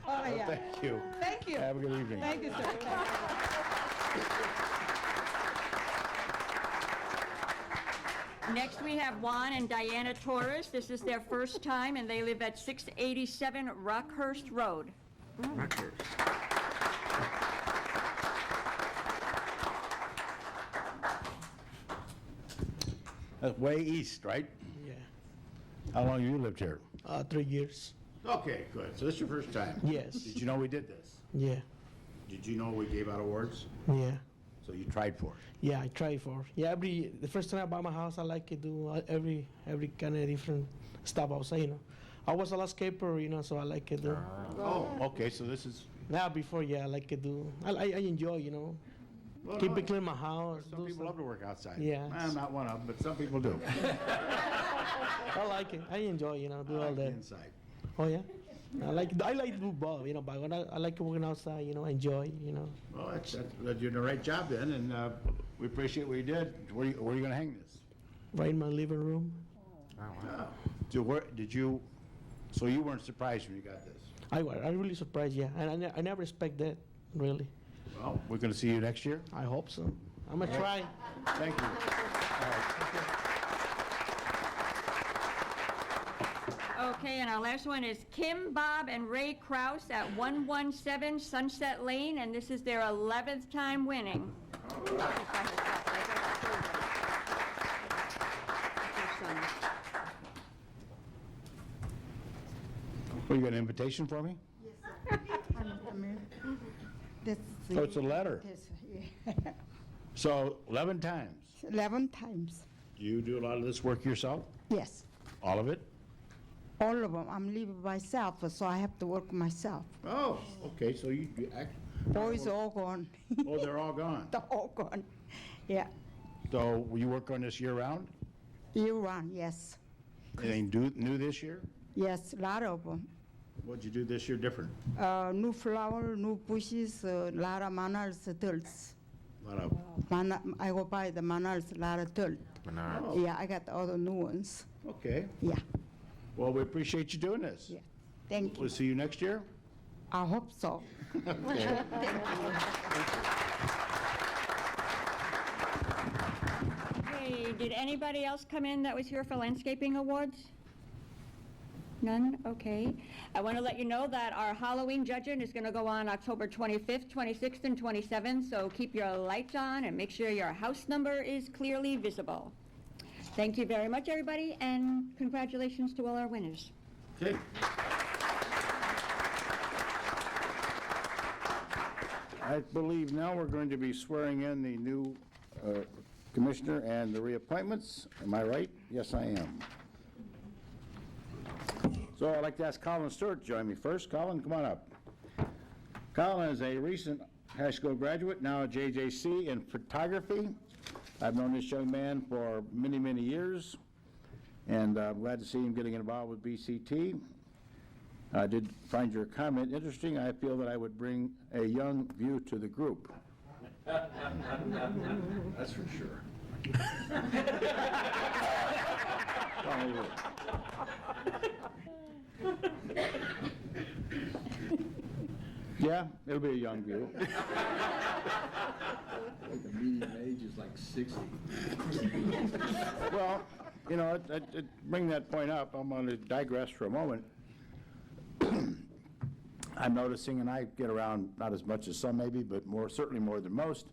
Oh, Well, yeah. thank you. Thank you. Have a good evening. Thank you, sir. Next, we have Juan and Diana Torres. This is their first time, and they live at 687 Rockhurst Road. That's way east, right? Yeah. How long have you lived here? 3 years. Okay, good. So this is your first time? Yes. Did you know we did this? Yeah. Did you know we gave out awards? Yeah. So you tried for it? Yeah, I try for. Yeah, the first time I buy my house, I like to do every kind of different stuff outside, I was a landscaper, so I like to do. Oh, okay, so this is... Now before, yeah, I like to do. I enjoy, Well, keep no, it clean my house. Some people love to work outside. Yeah. I'm not one of them, but some people do. I like it. I enjoy, do all that. Inside. Oh yeah. I like to do both, but when I like working outside, enjoy, Well, you're doing the right job then, and we appreciate what you did. Where are you going to hang this? Right in my living room. So you weren't surprised when you got this? I really surprised, yeah. And I never expect that, really. Well, we're going to see you next year? I hope so. I'm going to try. Thank you. Okay, and our last one is Kim, Bob, and Ray Kraus at 117 Sunset Lane, and this is their 11th time winning. Well, you got an invitation for me? Oh, it's a letter. So 11 times. 11 times. Do you do a lot of this work yourself? Yes. All of it? All of them. I'm living myself, so I have to work myself. Oh, okay, so you act... Boys are all gone. Oh, they're all gone? They're all gone. Yeah. So will you work on this year-round? Year-round, yes. Anything new this year? Yes, a lot of them. What'd you do this year different? New flower, new bushes, a lot of manals, turtles. A lot of... I go buy the manals, a lot of turtles. Oh. Yeah, I got all the new ones. Okay. Yeah. Well, we appreciate you doing this. Yeah. Thank you. We'll see you next year? I hope so. Okay. Okay, did anybody else come in that was here for landscaping awards? None? Okay. I want to let you know that our Halloween judging is going to go on October 25th, 26th, and 27th, so keep your lights on and make sure your house number is clearly visible. Thank you very much, everybody, and congratulations to all our winners. Okay. I believe now we're going to be swearing in the new commissioner and the reappointments. Am I right? Yes, I am. So I'd like to ask Colin Stewart to join me first. Colin, come on up. Colin is a recent high school graduate, now at JJC in photography. I've known this young man for many, many years, and I'm glad to see him getting involved with BCT. I did find your comment interesting. I feel that I would bring a young view to the group. That's for sure. Yeah, it'll be a young view. I think the median age is like 60. Well, you know, bring that point up, I'm going to digress for a moment. I'm noticing, and I get around not as much as some maybe, but certainly more than most,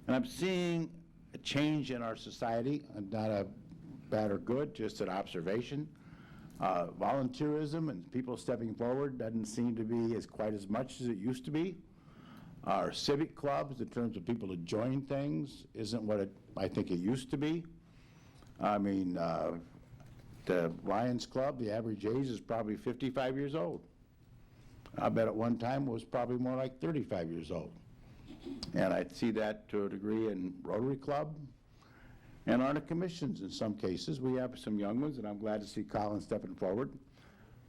and I'm seeing a change in our society, and not a bad or good, just an observation. Volunteerism and people stepping forward doesn't seem to be quite as much as it used to be. Our civic clubs, in terms of people to join things, isn't what I think it used to be. I mean, the Lions Club, the average age is probably 55 years old. I bet at one time it was probably more like 35 years old. And I see that to a degree in Rotary Club and on the commissions in some cases. We have some young ones, and I'm glad to see Colin stepping forward.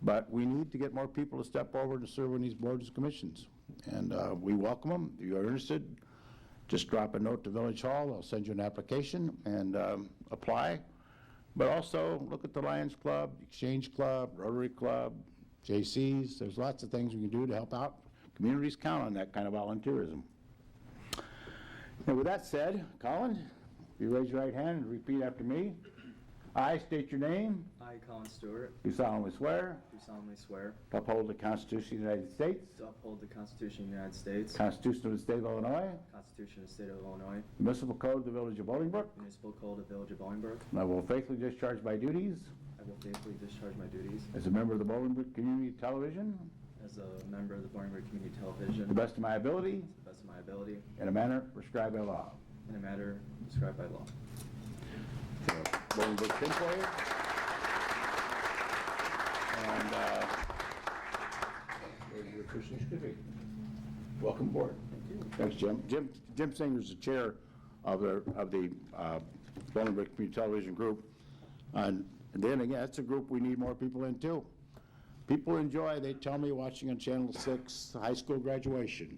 But we need to get more people to step forward to serve on these boards and commissions. And we welcome them. If you're interested, just drop a note to Village Hall. I'll send you an application and apply. But also look at the Lions Club, Exchange Club, Rotary Club, JCs. There's lots of things we can do to help out. Communities count on that kind of volunteerism. And with that said, Colin, if you raise your right hand and repeat after me. I state your name. I, Colin Stewart. Do solemnly swear. Do solemnly swear. To uphold the Constitution of the United States. To uphold the Constitution of the United States. Constitution of the State of Illinois. Constitution of the State of Illinois. Municipal Code of the Village of Bolingbrook. Municipal Code of the Village of Bolingbrook. And I will faithfully discharge my duties. I will faithfully discharge my duties. As a member of the Bolingbrook Community Television. As a member of the Bolingbrook Community Television. To the best of my ability. To the best of my ability. In a manner prescribed by law. In a manner prescribed by law. So, Bolingbrook pin for you. And your Christian certificate. Welcome aboard. Thanks, Jim. Jim Singer's the chair of the Bolingbrook Community Television Group. And then again, that's a group we need more people in too. People enjoy, they tell me, watching on Channel 6, high school graduation,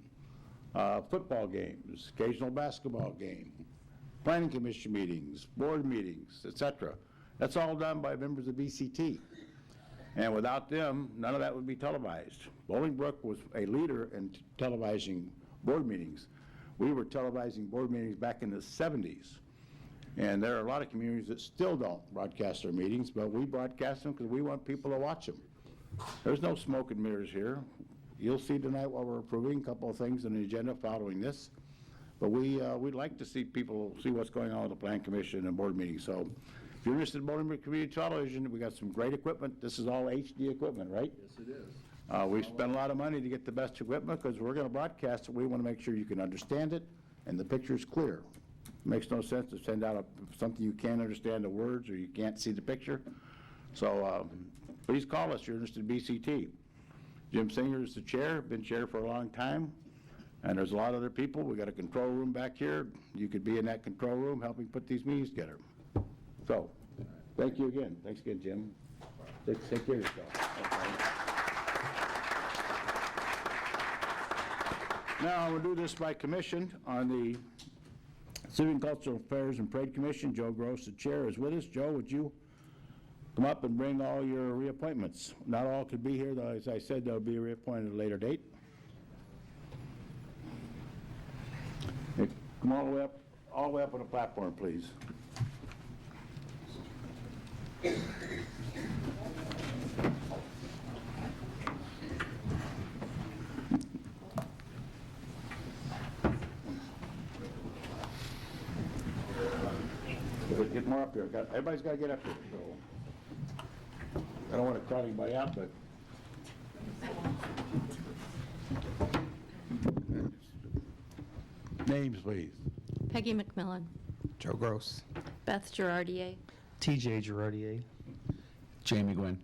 football games, occasional basketball game, planning commission meetings, board meetings, etc. That's all done by members of BCT. And without them, none of that would be televised. Bolingbrook was a leader in televising board meetings. We were televising board meetings back in the 70s. And there are a lot of communities that still don't broadcast their meetings, but we broadcast them because we want people to watch them. There's no smoke and mirrors here. You'll see tonight while we're approving a couple of things on the agenda following this. But we'd like to see people see what's going on with the Plan Commission and board meetings. So if you're interested in Bolingbrook Community Television, we got some great equipment. This is all HD equipment, right? Yes, it is. We've spent a lot of money to get the best equipment because we're going to broadcast it. We want to make sure you can understand it and the picture's clear. It makes no sense to send out something you can't understand the words or you can't see the picture. So please call us if you're interested in BCT. Jim Singer is the chair, been chair for a long time. And there's a lot of other people. We got a control room back here. You could be in that control room helping put these meetings together. So, thank you again. Thanks again, Jim. Take care of yourself. Now, we'll do this by commission. On the Civic and Cultural Affairs and Parade Commission, Joe Gross, the chair, is with us. Joe, would you come up and bring all your reappointments. Not all could be here, though, as I said, they'll be reappointed at a later date. Hey, come all the way up on the platform, please. Get more up here. Everybody's got to get up here. So, I don't want to crowd anybody out, but. Names, please. Peggy McMillan. Joe Gross. Beth Girardier. TJ Girardier. Jamie Gwynn.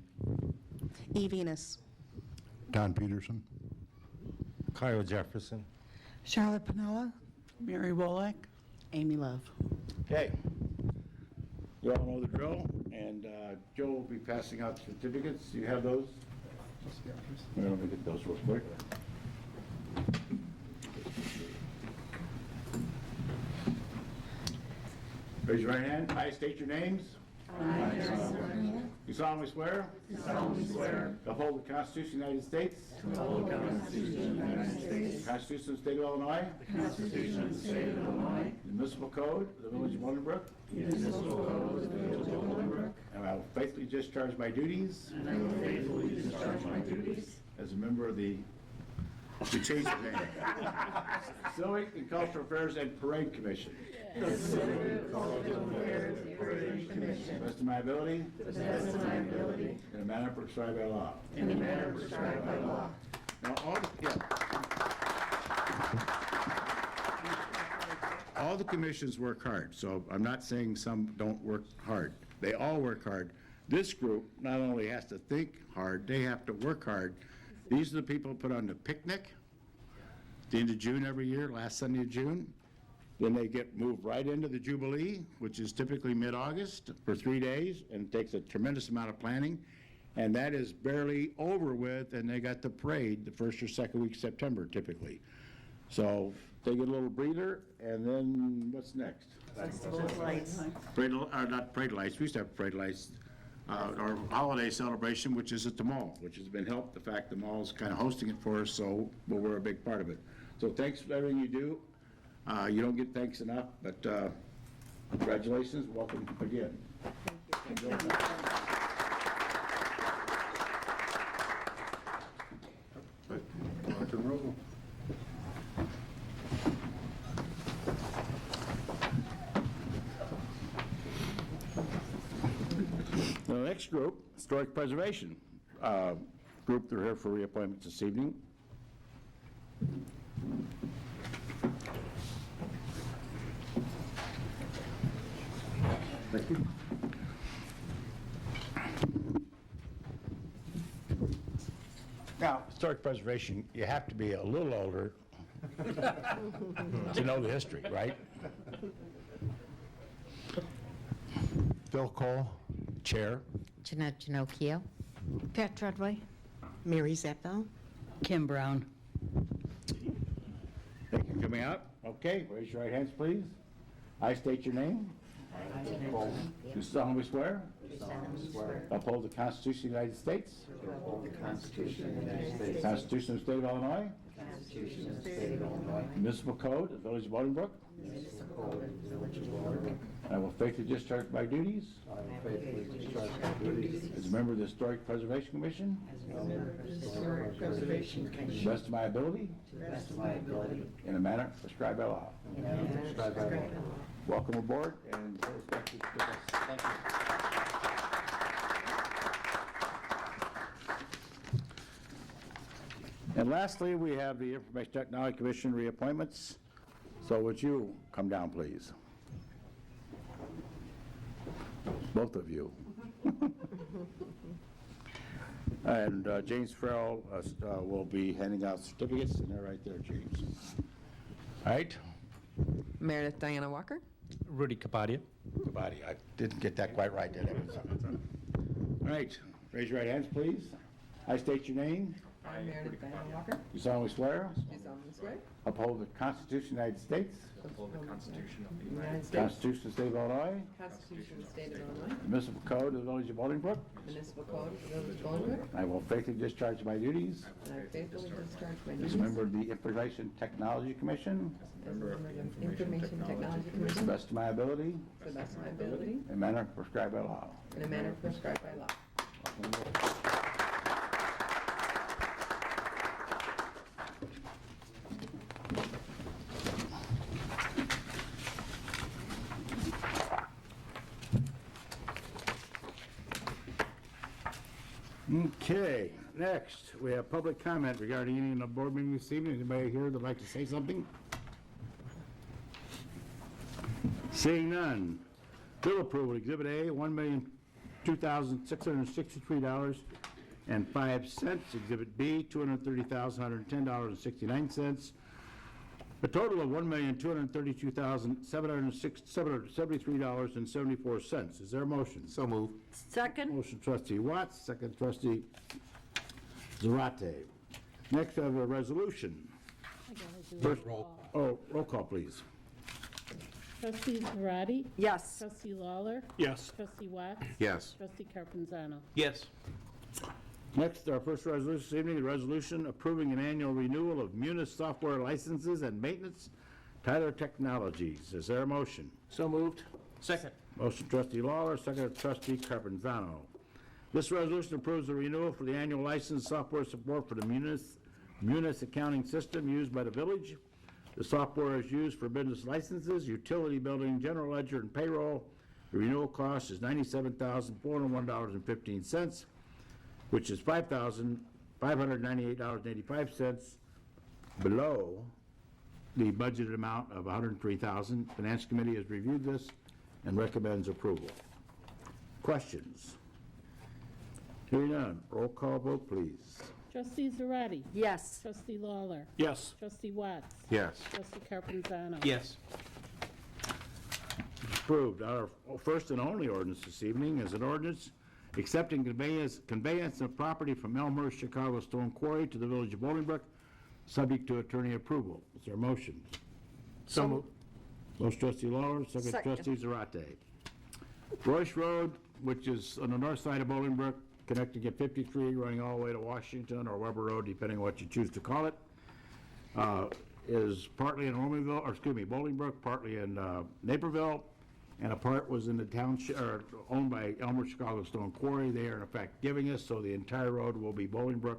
E. Venus. Don Peterson. Kyle Jefferson. Charlotte Pinella. Mary Wolack. Amy Love. Okay. You all know the drill, and Joe will be passing out certificates. Do you have those? Let me get those real quick. Raise your right hand. I state your names. You solemnly swear? To uphold the Constitution of the United States? The Constitution of the State of Illinois? The municipal code of the Village of Bolingbrook? And I will faithfully discharge my duties. As a member of the, we changed the name. Civic and Cultural Affairs and Parade Commission. To the best of my ability. In a manner prescribed by law. Now, all the commissions work hard, so I'm not saying some don't work hard. They all work hard. This group not only has to think hard, they have to work hard. These are the people who put on the picnic at the end of June every year, last Sunday of June. Then they get moved right into the Jubilee, which is typically mid-August for 3 days, and it takes a tremendous amount of planning. And that is barely over with, and they got the parade the first or second week of September typically. So they get a little breather, and then what's next? Not parade lights, we used to have parade lights. Our holiday celebration, which is at the mall, which has been helped, the fact the mall's kind of hosting it for us, so well, we're a big part of it. So thanks for everything you do. You don't get thanks enough, but congratulations, welcome again. Thank you. Rock and roll. The next group, Historic Preservation group, they're here for reappointment this evening. Thank you. Now, historic preservation, you have to be a little older to know the history, right? Phil Cole. Chair. Jeanette Ginocchio. Pat Treadway. Mary Zeppel. Kim Brown. Thank you for coming out. Okay, raise your right hands, please. I state your name. You solemnly swear? Uphold the Constitution of the United States? The Constitution of the State of Illinois? Municipal Code of the Village of Bolingbrook? I will faithfully discharge my duties. As a member of the Historic Preservation Commission. To the best of my ability. In a manner prescribed by law. Welcome aboard, and thank you. And lastly, we have the Information Technology Commission reappointments. So would you come down, please? Both of you. And James Farrell will be handing out certificates, and they're right there, James. All right. Meredith Diana Walker. Rudy Capadia. Capadia. I didn't get that quite right, did I? All right. Raise your right hands, please. I state your name. I, Meredith Diana Walker, You solemnly swear. do solemnly swear. Uphold the Constitution of the United States. Uphold the Constitution of the United States. Constitution of the State of Illinois. Constitution of the State of Illinois. The municipal code of the Village of Bolingbrook. Municipal Code of the Village of Bolingbrook. I will faithfully discharge my duties And I faithfully discharge my as duties a member of the Information Technology Commission as a member of the Information Technology to the Commission best of my ability to the best of my ability and manner prescribed by law. in a manner prescribed by law. Okay, next, we have public comment regarding any of the board meeting this evening. Anybody here that'd like to say something? Seeing none. Bill approval, Exhibit A, $1,02,663.05. Exhibit B, $230,110.69. A total of $1,232,773.74. Is there a motion? So moved. Second. Motion trustee Watts, second trustee Zarate. Next, I have a resolution. First, roll call, please. Trustee Zarate? Yes. Trustee Lawler? Yes. Trustee Watts? Yes. Trustee Carpenzano? Yes. Next, our first resolution this evening, the resolution approving an annual renewal of Munis software licenses and maintenance, Tyler Technologies. Is there a motion? So moved. Second. Motion trustee Lawler, second trustee Carpenzano. This resolution approves the renewal for the annual license software support for the Munis accounting system used by the village. The software is used for business licenses, utility billing, general ledger, and payroll. The renewal cost is $97,401.15, which is $5,598.85 below the budgeted amount of $103,000. Finance Committee has reviewed this and recommends approval. Questions? Hearing none, roll call vote, please. Trustee Zarate? Yes. Trustee Lawler? Yes. Trustee Watts? Yes. Trustee Carpenzano? Yes. Approved. Our first and only ordinance this evening is an ordinance accepting conveyance of property from Elmhurst Chicago Stone Quarry to the Village of Bolingbrook, subject to attorney approval. Is there a motion? So moved. Motion trustee Lawler, second Second. trustee Zarate. Royce Road, which is on the north side of Bolingbrook, connecting at 53, running all the way to Washington or Weber Road, depending on what you choose to call it, is partly in Bolingbrook, partly in Naperville, and a part was in the township, or owned by Elmhurst Chicago Stone Quarry. They are in effect giving us, so the entire road will be Bolingbrook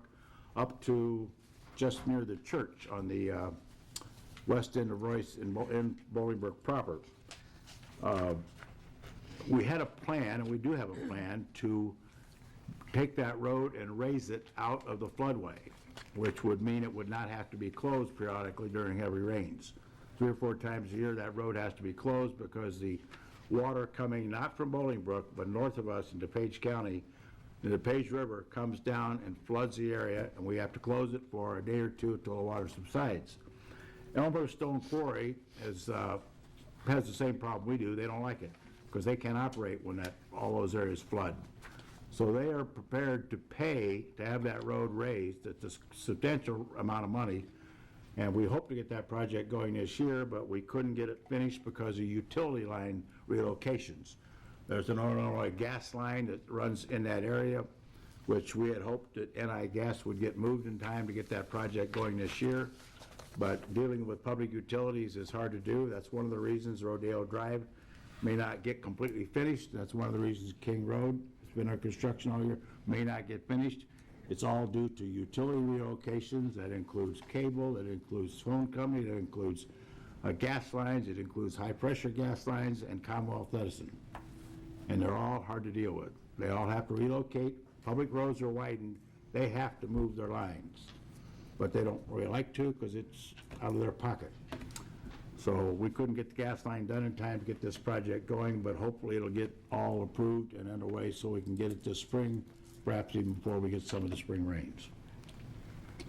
up to just near the church on the west end of Royce in Bolingbrook proper. We had a plan, and we do have a plan, to take that road and raise it out of the floodway, which would mean it would not have to be closed periodically during heavy rains. 3 or 4 times a year, that road has to be closed because the water coming not from Bolingbrook, but north of us in DuPage County, the DuPage River comes down and floods the area, and we have to close it for a day or two until the water subsides. Elmhurst Stone Quarry has the same problem we do. They don't like it because they can't operate when all those areas flood. So they are prepared to pay to have that road raised. It's a substantial amount of money, and we hope to get that project going this year, but we couldn't get it finished because of utility line relocations. There's an Illinois gas line that runs in that area, which we had hoped that NI Gas would get moved in time to get that project going this year. But dealing with public utilities is hard to do. That's one of the reasons Rodeo Drive may not get completely finished. That's one of the reasons King Road, it's been our construction all year, may not get finished. It's all due to utility relocations. That includes cable, that includes phone company, that includes gas lines, it includes high-pressure gas lines, and Commonwealth Edison. And they're all hard to deal with. They all have to relocate. Public roads are widened. They have to move their lines. But they don't really like to because it's out of their pocket. So we couldn't get the gas line done in time to get this project going, but hopefully it'll get all approved and underway so we can get it this spring, perhaps even before we get some of the spring rains.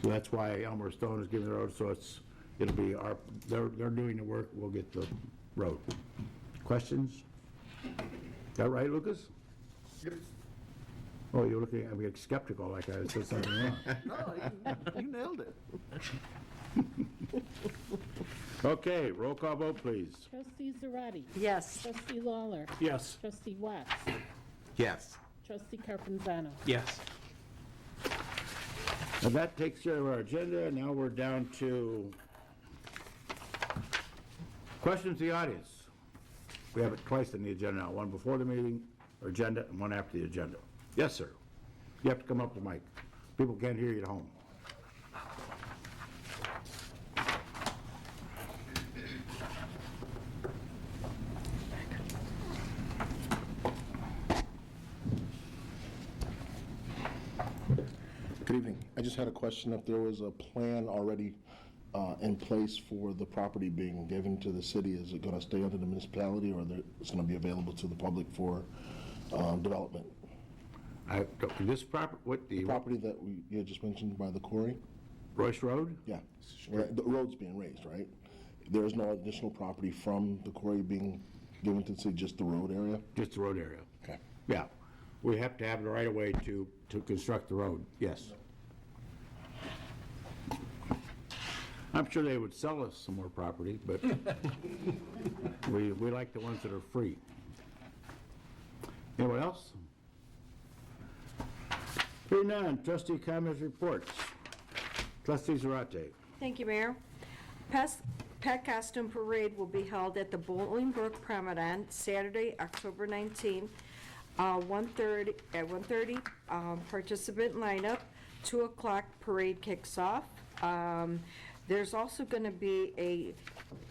So that's why Elmer Stone is giving the road, so it'll be they're doing the work, we'll get the road. Questions? Is that right, Lucas? Yep. Oh, you're looking at me skeptical, like I said something wrong. No, you nailed it. Okay, roll call vote, please. Trustee Zarate. Yes. Trustee Lawler. Yes. Trustee Watts. Yes. Trustee Carpenzano. Yes. And that takes care of our agenda. Now we're down to questions of the audience. We have it twice on the agenda now, one before the meeting, or agenda, and one after the agenda. Yes, sir. You have to come up to the mic. People can't hear you at home. Good evening. I just had a question if there was a plan already in place for the property being given to the city. Is it going to stay under the municipality, or it's going to be available to the public for development? This property, what The property that you had just mentioned by the quarry? Royce Road? Yeah. The road's being raised, right? There is no additional property from the quarry being given to the city, just the road area? Just the road area. Okay. Yeah. We have to have the right of way to construct the road, yes. I'm sure they would sell us some more property, but we like the ones that are free. Anyone else? Hearing none, trustee comments, reports. Trustee Zarate. Thank you, Mayor. Pet Costume Parade will be held at the Bolingbrook Promenade Saturday, October 19th, at 1:30. Participant lineup, 2 o'clock parade kicks off. There's also going to be a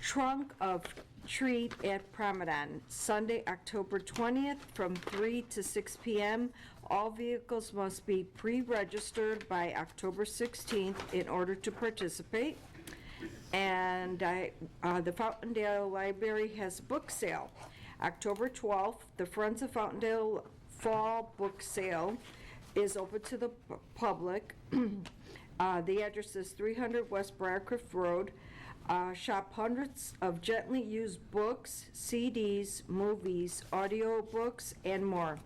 trunk of treat at Promenade, Sunday, October 20th, from 3 to 6 p.m. All vehicles must be pre-registered by October 16th in order to participate. And the Fountaindale Library has a book sale. October 12th, the Friends of Fountaindale Fall Book Sale is open to the public. The address is 300 West Briarcliff Road. Shop hundreds of gently used books, CDs, movies, audio books, and more.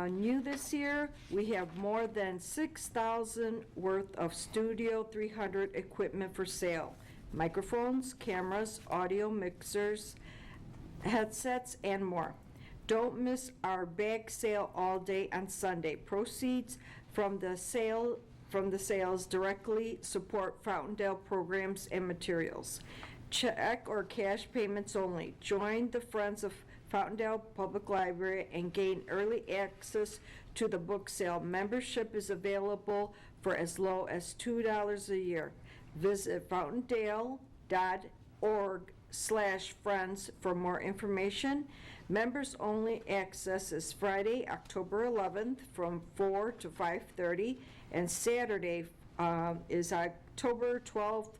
New this year, we have more than 6,000 worth of Studio 300 equipment for sale. Microphones, cameras, audio mixers, headsets, and more. Don't miss our bag sale all day on Sunday. Proceeds from the sales directly support Fountaindale programs and materials. Check or cash payments only. Join the Friends of Fountaindale Public Library and gain early access to the book sale. Membership is available for as low as $2 a year. Visit fountaindale.org/friends for more information. Members only access is Friday, October 11th from 4 to 5:30, and Saturday is October 12th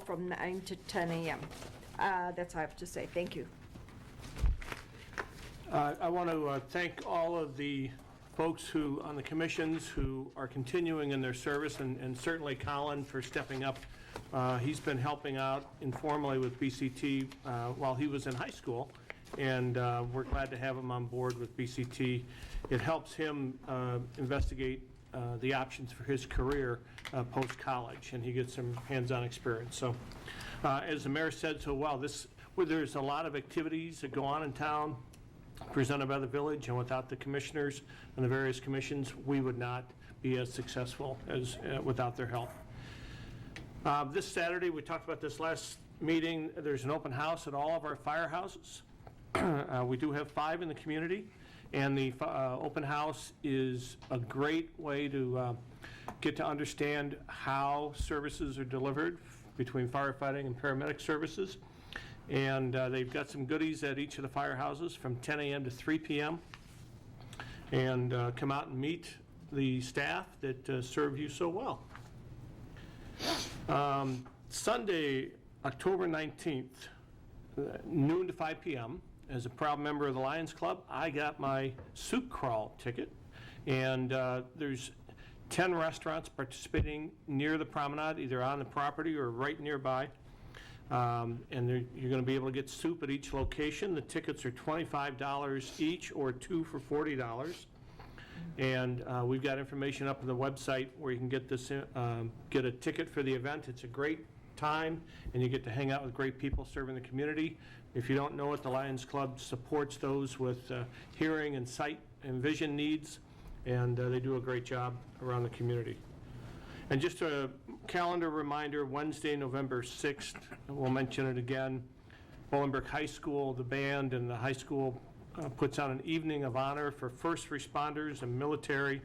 from 9 to 10 a.m. That's all I have to say. Thank you. I want to thank all of the folks who, on the commissions, who are continuing in their service, and certainly Colin for stepping up. He's been helping out informally with BCT while he was in high school, and we're glad to have him on board with BCT. It helps him investigate the options for his career post-college, and he gets some hands-on experience. So, as the mayor said so well, there's a lot of activities that go on in town presented by the village, and without the commissioners and the various commissions, we would not be as successful as without their help. This Saturday, we talked about this last meeting, there's an open house at all of our firehouses. We do have 5 in the community, and the open house is a great way to get to understand how services are delivered between firefighting and paramedic services. And they've got some goodies at each of the firehouses from 10 a.m. to 3 p.m. And come out and meet the staff that serve you so well. Sunday, October 19th, noon to 5 p.m., as a proud member of the Lions Club, I got my soup crawl ticket. And there's 10 restaurants participating near the promenade, either on the property or right nearby. And you're going to be able to get soup at each location. The tickets are $25 each, or 2 for $40. And we've got information up on the website where you can get this, get a ticket for the event. It's a great time, and you get to hang out with great people serving the community. If you don't know it, the Lions Club supports those with hearing and sight and vision needs, and they do a great job around the community. And just a calendar reminder, Wednesday, November 6th, we'll mention it again, Bolingbrook High School, the band and the high school puts on an evening of honor for first responders and military,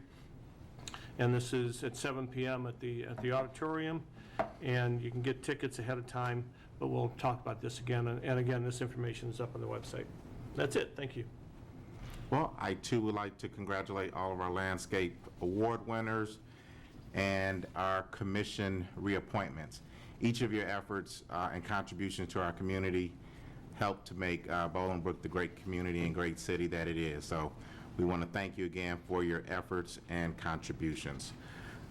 and this is at 7 p.m. at the auditorium, and you can get tickets ahead of time, but we'll talk about this again, and again, this information is up on the website. That's it. Thank you. Well, I too would like to congratulate all of our landscape award winners and our commission reappointments. Each of your efforts and contributions to our community help to make Bolingbrook the great community and great city that it is. So we want to thank you again for your efforts and contributions.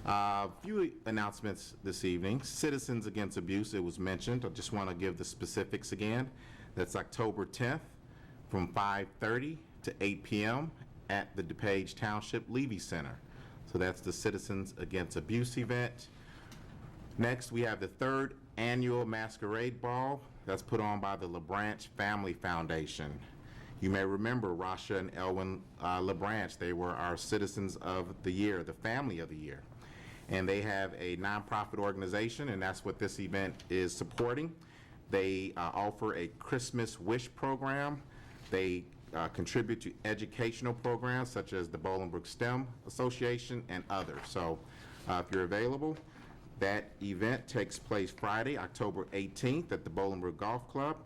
A few announcements this evening. Citizens Against Abuse, it was mentioned. I just want to give the specifics again. That's October 10th from 5:30 to 8 p.m. at the DuPage Township Levy Center. So that's the Citizens Against Abuse event. Next, we have the 3rd annual Masquerade Ball. That's put on by the LaBranch Family Foundation. You may remember Rasha and Elwin LaBranch. They were our Citizens of the Year, the Family of the Year. And they have a nonprofit organization, and that's what this event is supporting. They offer a Christmas Wish program. They contribute to educational programs such as the Bolingbrook STEM Association and others. So if you're available, that event takes place Friday, October 18th at the Bolingbrook Golf Club.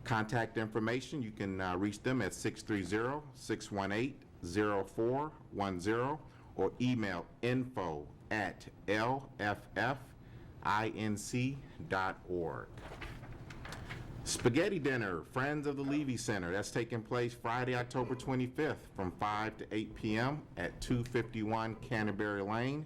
Contact information, you can reach them at 630-618-0410 or email info@lffinc.org. Spaghetti Dinner, Friends of the Levy Center. That's taking place Friday, October 25th from 5 to 8 p.m. at 251 Canterbury Lane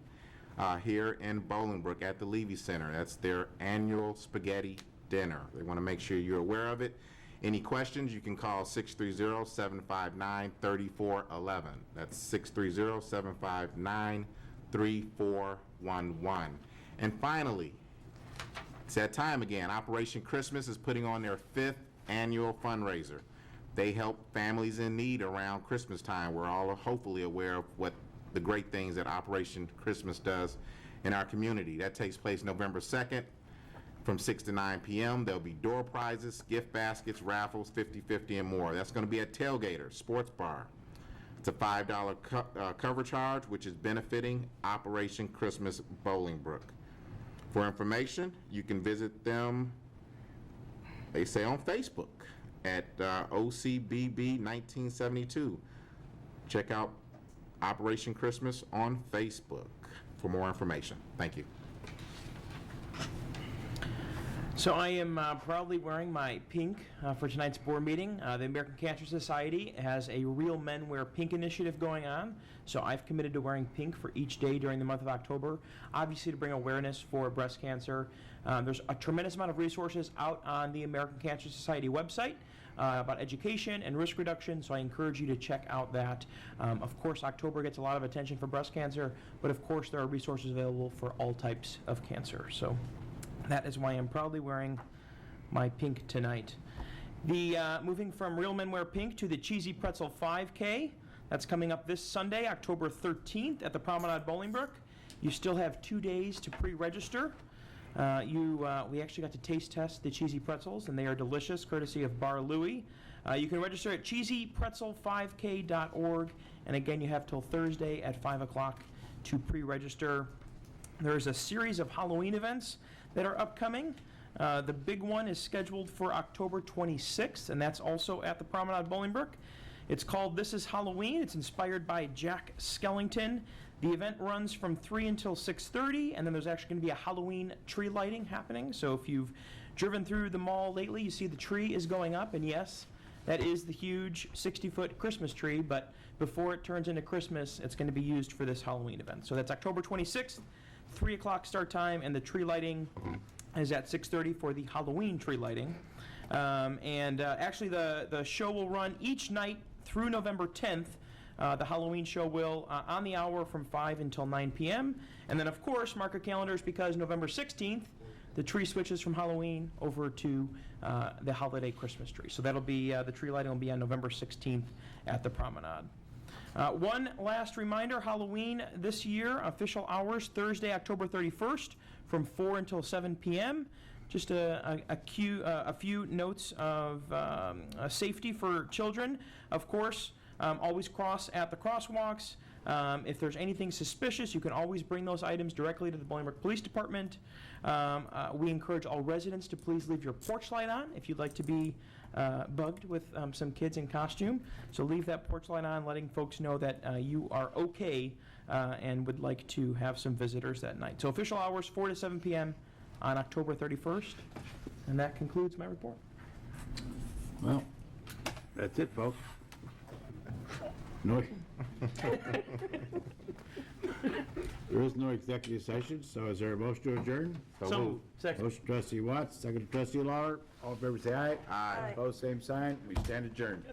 here in Bolingbrook at the Levy Center. That's their annual spaghetti dinner. They want to make sure you're aware of it. Any questions, you can call 630-759-3411. That's 630-759-3411. And finally, it's that time again. Operation Christmas is putting on their 5th annual fundraiser. They help families in need around Christmas time. We're all hopefully aware of what the great things that Operation Christmas does in our community. That takes place November 2nd from 6 to 9 p.m. There'll be door prizes, gift baskets, raffles, 50/50 and more. That's going to be at Tailgater Sports Bar. It's a $5 cover charge, which is benefiting Operation Christmas Bolingbrook. For information, you can visit them, they say, on Facebook at OCBB 1972. Check out Operation Christmas on Facebook for more information. Thank you. So I am proudly wearing my pink for tonight's board meeting. The American Cancer Society has a Real Men Wear Pink initiative going on. So I've committed to wearing pink for each day during the month of October, obviously to bring awareness for breast cancer. There's a tremendous amount of resources out on the American Cancer Society website about education and risk reduction, so I encourage you to check out that. Of course, October gets a lot of attention for breast cancer, but of course there are resources available for all types of cancer. So that is why I'm proudly wearing my pink tonight. Moving from Real Men Wear Pink to the Cheesy Pretzel 5K. That's coming up this Sunday, October 13th at the Promenade Bolingbrook. You still have 2 days to pre-register. We actually got to taste test the cheesy pretzels, and they are delicious, courtesy of Bar Louie. You can register at cheesypretzel5k.org, and again, you have till Thursday at 5 o'clock to pre-register. There's a series of Halloween events that are upcoming. The big one is scheduled for October 26th, and that's also at the Promenade Bolingbrook. It's called This Is Halloween. It's inspired by Jack Skellington. The event runs from 3 until 6:30, and then there's actually going to be a Halloween tree lighting happening. So if you've driven through the mall lately, you see the tree is going up, and yes, that is the huge 60-foot Christmas tree, but before it turns into Christmas, it's going to be used for this Halloween event. So that's October 26th, 3 o'clock start time, and the tree lighting is at 6:30 for the Halloween tree lighting. Actually, the show will run each night through November 10th. The Halloween show will on the hour from 5 until 9 p.m. And then, of course, mark your calendars because November 16th, the tree switches from Halloween over to the holiday Christmas tree. So that'll be, the tree lighting will be on November 16th at the Promenade. One last reminder, Halloween this year, official hours, Thursday, October 31st, from 4 until 7 p.m. Just a few notes of safety for children. Of course, always cross at the crosswalks. If there's anything suspicious, you can always bring those items directly to the Bolingbrook Police Department. We encourage all residents to please leave your porch light on if you'd like to be bugged with some kids in costume. So leave that porch light on, letting folks know that you are okay and would like to have some visitors that night. So official hours, 4 to 7 p.m. on October 31st. And that concludes my report. Well, that's it, folks. No, there is no executive session, so is there a motion to adjourn? So moved. Second. Motion trustee Watts, second trustee Lawler. All in favor say aye. Aye. Opposed, same sign. We stand adjourned.